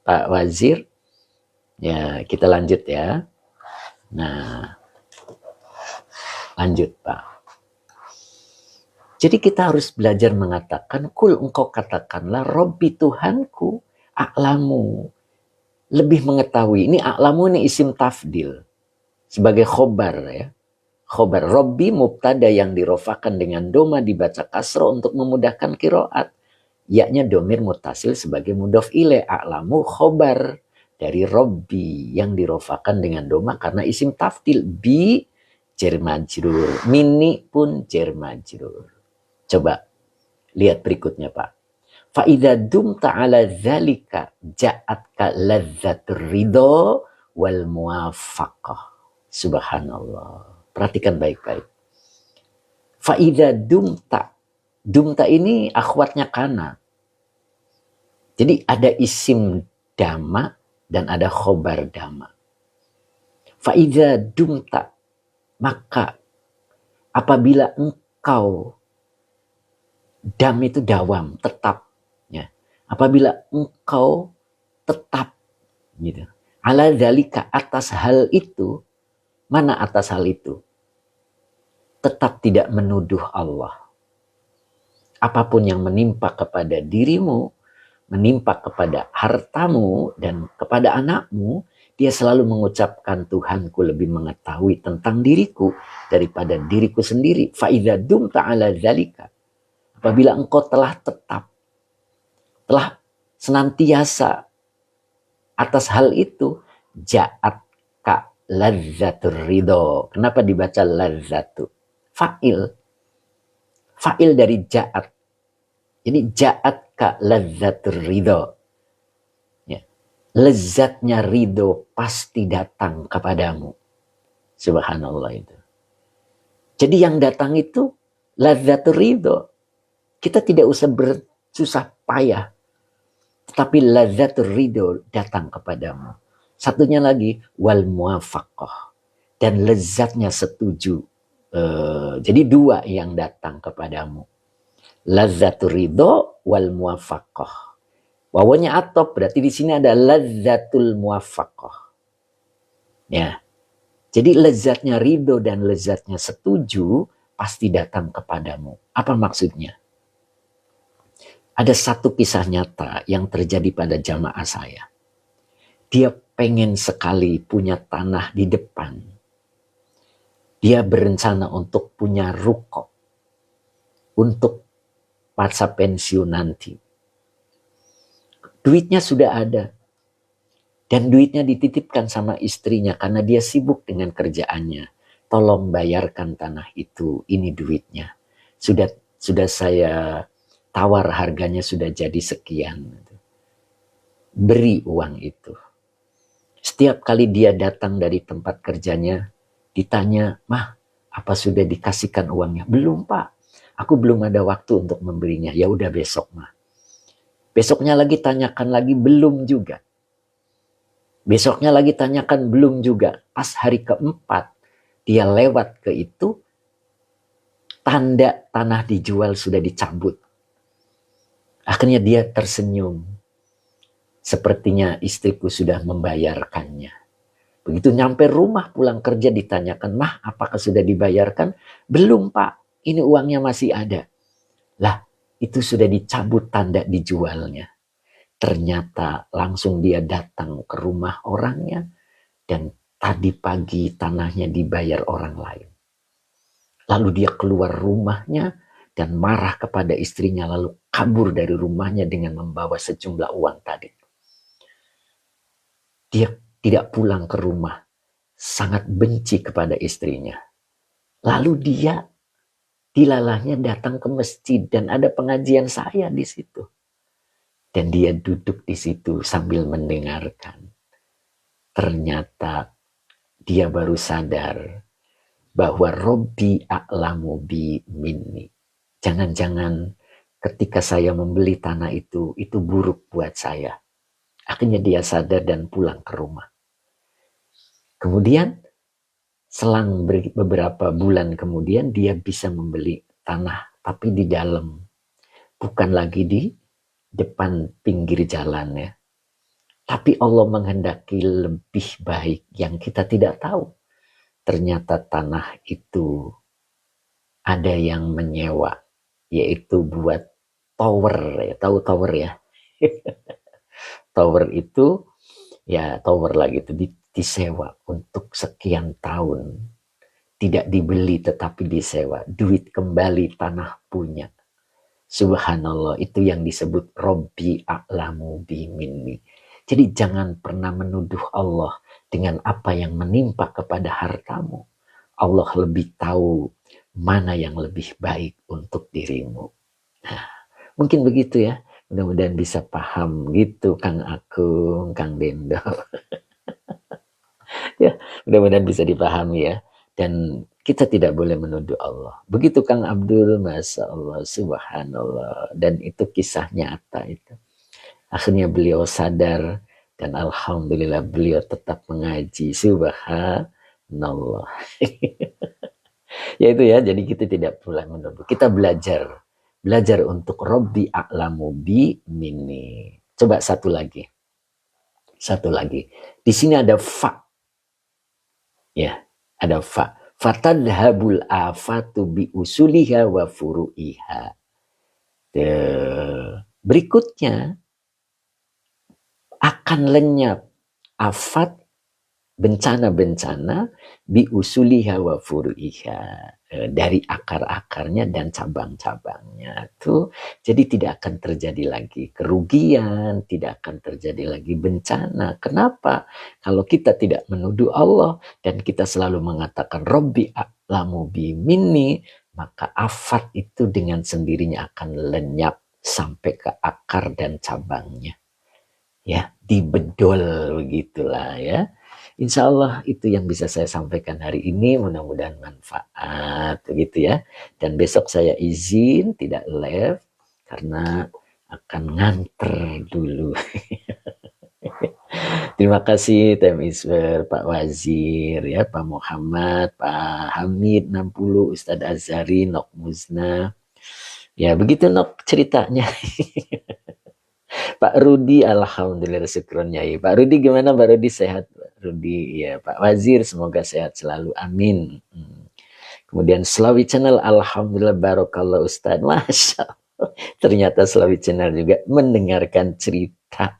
Pak Wazir. Ya, kita lanjut ya. Nah, lanjut Pak. Jadi kita harus belajar mengatakan, kul engkau katakanlah, Robbi Tuhanku, a'lamu, lebih mengetahui. Ini a'lamu ini isim tafdil, sebagai khobar ya. Khobar, Robbi mubtada yang dirofakan dengan doma dibaca kasro untuk memudahkan kiroat. Yaknya domir mutasil sebagai mudhof ilaih. A'lamu khobar dari Robbi yang dirofakan dengan doma karena isim tafdil. Bi jar majrur, mini pun jar majrur. Coba lihat berikutnya Pak. Fa'idha dumta ala dzalika ja'atka ladzatur ridho wal muwafaqah. Subhanallah. Perhatikan baik-baik. Fa'idha dumta. Dumta ini akhwatnya kana. Jadi ada isim dama dan ada khobar dama. Fa'idha dumta. Maka apabila engkau, dam itu dawam, tetap. Ya. Apabila engkau tetap, gitu. Ala dzalika, atas hal itu, mana atas hal itu? Tetap tidak menuduh Allah. Apapun yang menimpa kepada dirimu, menimpa kepada hartamu dan kepada anakmu, dia selalu mengucapkan Tuhanku lebih mengetahui tentang diriku daripada diriku sendiri. Fa'idha dumta ala dzalika. Apabila engkau telah tetap, telah senantiasa atas hal itu, ja'at ka ladzatur ridho. Kenapa dibaca ladzatu? Fa'il. Fa'il dari ja'at. Jadi ja'at ka ladzatur ridho. Ya. Lezatnya ridho pasti datang kepadamu. Subhanallah itu. Jadi yang datang itu ladzatur ridho. Kita tidak usah bersusah payah. Tetapi ladzatur ridho datang kepadamu. Satunya lagi, wal muwafaqah. Dan lezatnya setuju. Jadi dua yang datang kepadamu. Lazzatur ridho wal muwafaqah. Wawanya atop, berarti di sini ada lazzatul muwafaqah. Ya. Jadi lezatnya ridho dan lezatnya setuju pasti datang kepadamu. Apa maksudnya? Ada satu kisah nyata yang terjadi pada jamaah saya. Dia pengen sekali punya tanah di depan. Dia berencana untuk punya ruko. Untuk masa pensiun nanti. Duitnya sudah ada. Dan duitnya dititipkan sama istrinya karena dia sibuk dengan kerjaannya. Tolong bayarkan tanah itu, ini duitnya. Sudah saya tawar harganya sudah jadi sekian. Beri uang itu. Setiap kali dia datang dari tempat kerjanya, ditanya, "Mah, apa sudah dikasihkan uangnya?" "Belum, Pak. Aku belum ada waktu untuk memberinya." "Ya udah besok, Mah." Besoknya lagi tanyakan lagi, belum juga. Besoknya lagi tanyakan, belum juga. Pas hari keempat, dia lewat ke itu, tanda tanah dijual sudah dicabut. Akhirnya dia tersenyum. Sepertinya istriku sudah membayarkannya. Begitu nyampe rumah pulang kerja ditanyakan, "Mah, apakah sudah dibayarkan?" "Belum, Pak. Ini uangnya masih ada." Lah, itu sudah dicabut tanda dijualnya. Ternyata langsung dia datang ke rumah orangnya dan tadi pagi tanahnya dibayar orang lain. Lalu dia keluar rumahnya dan marah kepada istrinya lalu kabur dari rumahnya dengan membawa sejumlah uang tadi. Dia tidak pulang ke rumah, sangat benci kepada istrinya. Lalu dia dilalahnya datang ke masjid dan ada pengajian saya di situ. Dan dia duduk di situ sambil mendengarkan. Ternyata dia baru sadar bahwa Robbi a'lamu bi minni. Jangan-jangan ketika saya membeli tanah itu buruk buat saya. Akhirnya dia sadar dan pulang ke rumah. Kemudian selang beberapa bulan kemudian dia bisa membeli tanah tapi di dalam, bukan lagi di depan pinggir jalan ya. Tapi Allah menghendaki lebih baik yang kita tidak tahu. Ternyata tanah itu ada yang menyewa, yaitu buat tower ya, tahu tower ya. Tower itu ya tower lagi itu disewa untuk sekian tahun. Tidak dibeli tetapi disewa. Duit kembali, tanah punya. Subhanallah, itu yang disebut Robbi a'lamu bi minni. Jadi jangan pernah menuduh Allah dengan apa yang menimpa kepada hartamu. Allah lebih tahu mana yang lebih baik untuk dirimu. Nah, mungkin begitu ya. Mudah-mudahan bisa paham gitu Kang Akung, Kang Dendo. Ya, mudah-mudahan bisa dipahami ya. Dan kita tidak boleh menuduh Allah. Begitu Kang Abdul, Masya Allah, Subhanallah. Dan itu kisah nyata itu. Akhirnya beliau sadar dan Alhamdulillah beliau tetap mengaji. Subhanallah. Ya itu ya, jadi kita tidak boleh menuduh. Kita belajar. Belajar untuk Robbi a'lamu bi minni. Coba satu lagi. Satu lagi. Di sini ada fa. Ya, ada fa. Fatadhabul afatu bi usuliha wa furu'iha. Berikutnya akan lenyap afat, bencana-bencana bi usuliha wa furu'iha, dari akar-akarnya dan cabang-cabangnya tuh. Jadi tidak akan terjadi lagi kerugian, tidak akan terjadi lagi bencana. Kenapa? Kalau kita tidak menuduh Allah dan kita selalu mengatakan Robbi a'lamu bi minni, maka afat itu dengan sendirinya akan lenyap sampai ke akar dan cabangnya. Ya, dibedol begitulah ya. Insya Allah itu yang bisa saya sampaikan hari ini, mudah-mudahan manfaat begitu ya. Dan besok saya izin tidak live karena akan nganter dulu. Terima kasih Tem Iswer, Pak Wazir, ya, Pak Muhammad, Pak Hamid 60, Ustadz Azhari, Nok Muzna. Ya, begitu Nok ceritanya. Pak Rudi, alhamdulillah syukron Yai. Pak Rudi gimana? Pak Rudi sehat? Pak Rudi, ya. Pak Wazir semoga sehat selalu. Amin. Kemudian Slawi Channel, alhamdulillah barokallah Ustadz. Masya Allah. Ternyata Slawi Channel juga mendengarkan cerita.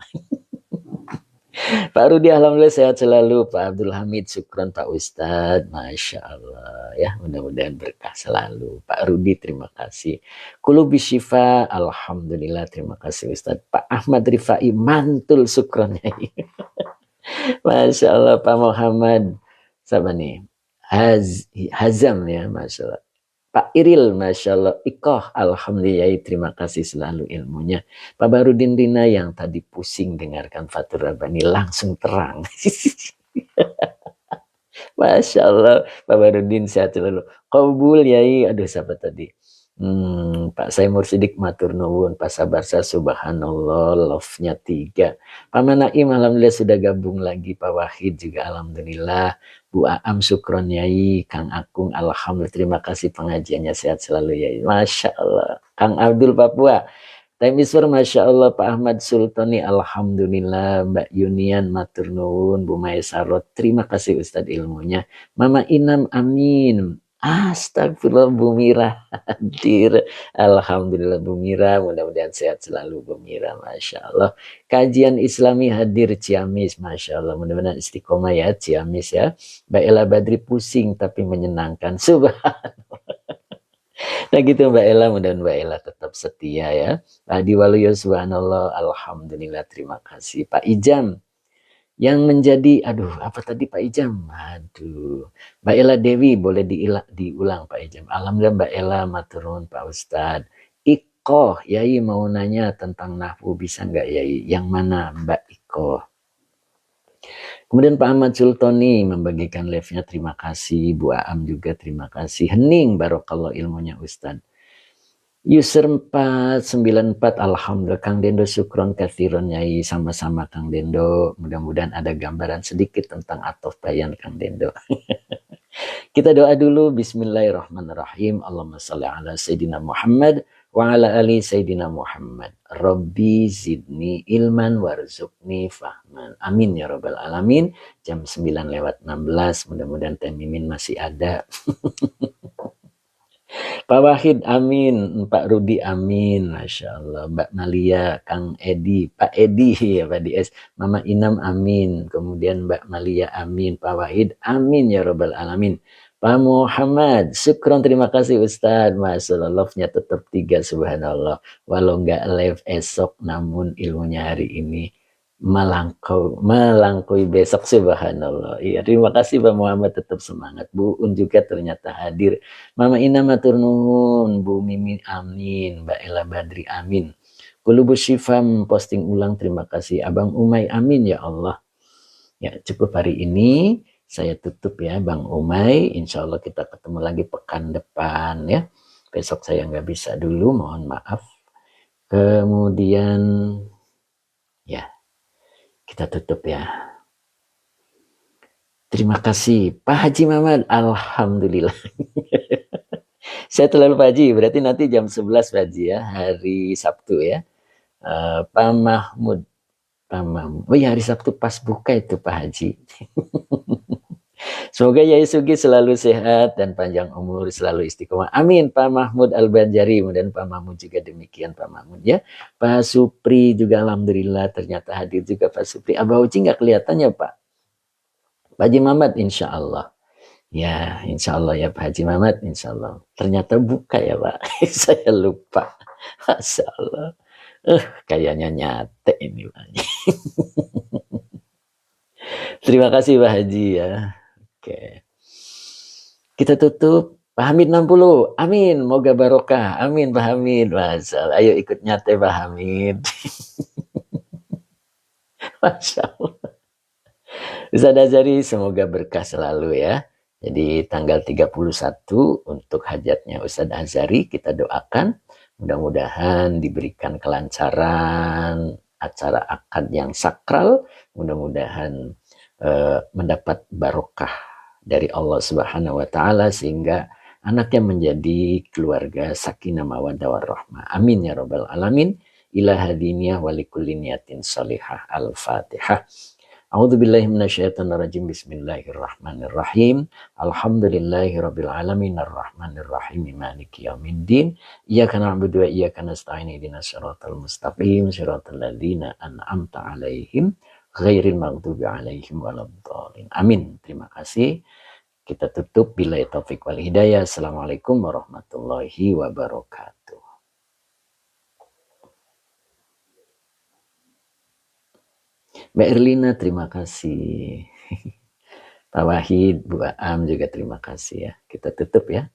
Pak Rudi alhamdulillah sehat selalu. Pak Abdul Hamid syukron Pak Ustadz. Masya Allah ya, mudah-mudahan berkah selalu. Pak Rudi terima kasih. Kulubi Syifa alhamdulillah terima kasih Ustadz. Pak Ahmad Rifai mantul syukron. Masya Allah. Pak Muhammad siapa nih? Hazam ya, Masya Allah. Pak Iril, Masya Allah. Ikoh, alhamdulillah, terima kasih selalu ilmunya. Pak Barudin Rina yang tadi pusing dengarkan Fatur Rabbani langsung terang. Masya Allah, Pak Barudin sehat selalu. Qabul Yai, aduh siapa tadi? Pak Saimur Sidik matur nuwun, Pak Sabarsa subhanallah, love-nya 3. Pak Manaim alhamdulillah sudah gabung lagi, Pak Wahid juga alhamdulillah. Bu Aam syukron Yai, Kang Akung alhamdulillah terima kasih pengajiannya sehat selalu Yai. Masya Allah. Kang Abdul Papua. Taimisur Masya Allah, Pak Ahmad Sultani alhamdulillah, Mbak Yunian matur nuwun, Bu Maesarot terima kasih Ustadz ilmunya. Mama Inam amin. Astagfirullah Bu Mira hadir. Alhamdulillah Bu Mira, mudah-mudahan sehat selalu Bu Mira, Masya Allah. Kajian Islami hadir Ciamis, Masya Allah, mudah-mudahan istiqomah ya Ciamis ya. Mbak Ella Badri pusing tapi menyenangkan, subhanallah. Nah gitu Mbak Ella, mudah-mudahan Mbak Ella tetap setia ya. Pak Adi Waluyo subhanallah, alhamdulillah terima kasih. Pak Ijam yang menjadi, aduh apa tadi Pak Ijam, aduh Mbak Ella Dewi boleh diulang Pak Ijam. Alhamdulillah Mbak Ella maturun Pak Ustadz. Iko Yai mau nanya tentang nahwu bisa nggak Yai? Yang mana Mbak Iko? Kemudian Pak Ahmad Sultoni membagikan live-nya, terima kasih. Bu Aam juga terima kasih. Hening barokallah ilmunya Ustadz. User 494 alhamdulillah. Kang Dendo syukron kathiron Yai, sama-sama Kang Dendo. Mudah-mudahan ada gambaran sedikit tentang atof bayan Kang Dendo. Kita doa dulu. Bismillahirrahmanirrahim. Allahumma salli ala Sayyidina Muhammad wa ala ali Sayyidina Muhammad. Rabbi zidni ilman warzuqni fahman. Amin ya rabbal alamin. Jam 9:16. Mudah-mudahan Teh Mimin masih ada. Pak Wahid amin, Pak Rudi amin, Masya Allah. Mbak Malia, Kang Edi, Pak Edi ya Pak Dies, Mama Inam amin, kemudian Mbak Malia amin, Pak Wahid amin ya Rabbal Alamin. Pak Muhammad, syukron terima kasih Ustadz, Masya Allah, love-nya tetap 3 subhanallah. Walau nggak live esok namun ilmunya hari ini melangkaui besok subhanallah. Iya, terima kasih Pak Muhammad, tetap semangat. Bu Un juga ternyata hadir. Mama Ina matur nuwun, Bu Mimin amin, Mbak Ella Badri amin. Kulubus Syifam posting ulang terima kasih. Abang Umay amin ya Allah. Ya, cukup hari ini saya tutup ya Bang Umay. Insya Allah kita ketemu lagi pekan depan ya. Besok saya nggak bisa dulu, mohon maaf. Kemudian ya kita tutup ya. Terima kasih Pak Haji Mamat. Alhamdulillah. Saya terlalu Pak Haji. Berarti nanti jam 11 Pak Haji ya. Hari Sabtu ya. Pak Mahmud. Oh ya hari Sabtu pas buka itu Pak Haji. Semoga Yai Sugi selalu sehat dan panjang umur, selalu istiqomah. Amin. Pak Mahmud Al-Banjari, dan Pak Mahmud juga demikian Pak Mahmud ya. Pak Supri juga alhamdulillah ternyata hadir juga Pak Supri. Abah Uci nggak kelihatannya Pak. Pak Haji Mamat insya Allah. Ya insya Allah ya Pak Haji Mamat insya Allah. Ternyata buka ya Pak. Saya lupa. Masya Allah. Kayaknya nyate ini Pak. Terima kasih Pak Haji ya. Oke. Kita tutup. Pak Hamid 60. Amin. Moga barokah. Amin Pak Hamid. Masya Ayo ikut nyate Pak Hamid. Masya Allah. Ustadz Azhari semoga berkah selalu ya. Jadi tanggal 31 untuk hajatnya Ustadz Azhari kita doakan. Mudah-mudahan diberikan kelancaran, acara akad yang sakral. Mudah-mudahan mendapat barokah dari Allah Subhanahu wa taala sehingga anaknya menjadi keluarga sakinah mawaddah warahmah. Amin ya rabbal alamin. Ila hadiniyah wa likulli niyatin salihah. Al-Fatihah. A'udzubillahi minasyaitonirrajim. Bismillahirrahmanirrahim. Alhamdulillahirabbil alamin arrahmanirrahim maliki yaumiddin. Iyyaka na'budu wa iyyaka nasta'in ihdinas siratal mustaqim siratal ladzina an'amta 'alaihim ghairil maghdubi 'alaihim waladdallin. Amin. Terima kasih. Kita tutup billahi taufik wal hidayah. Assalamualaikum warahmatullahi wabarakatuh. Mbak Erlina, terima kasih. Pak Wahid, Bu Aam juga terima kasih ya. Kita tutup ya.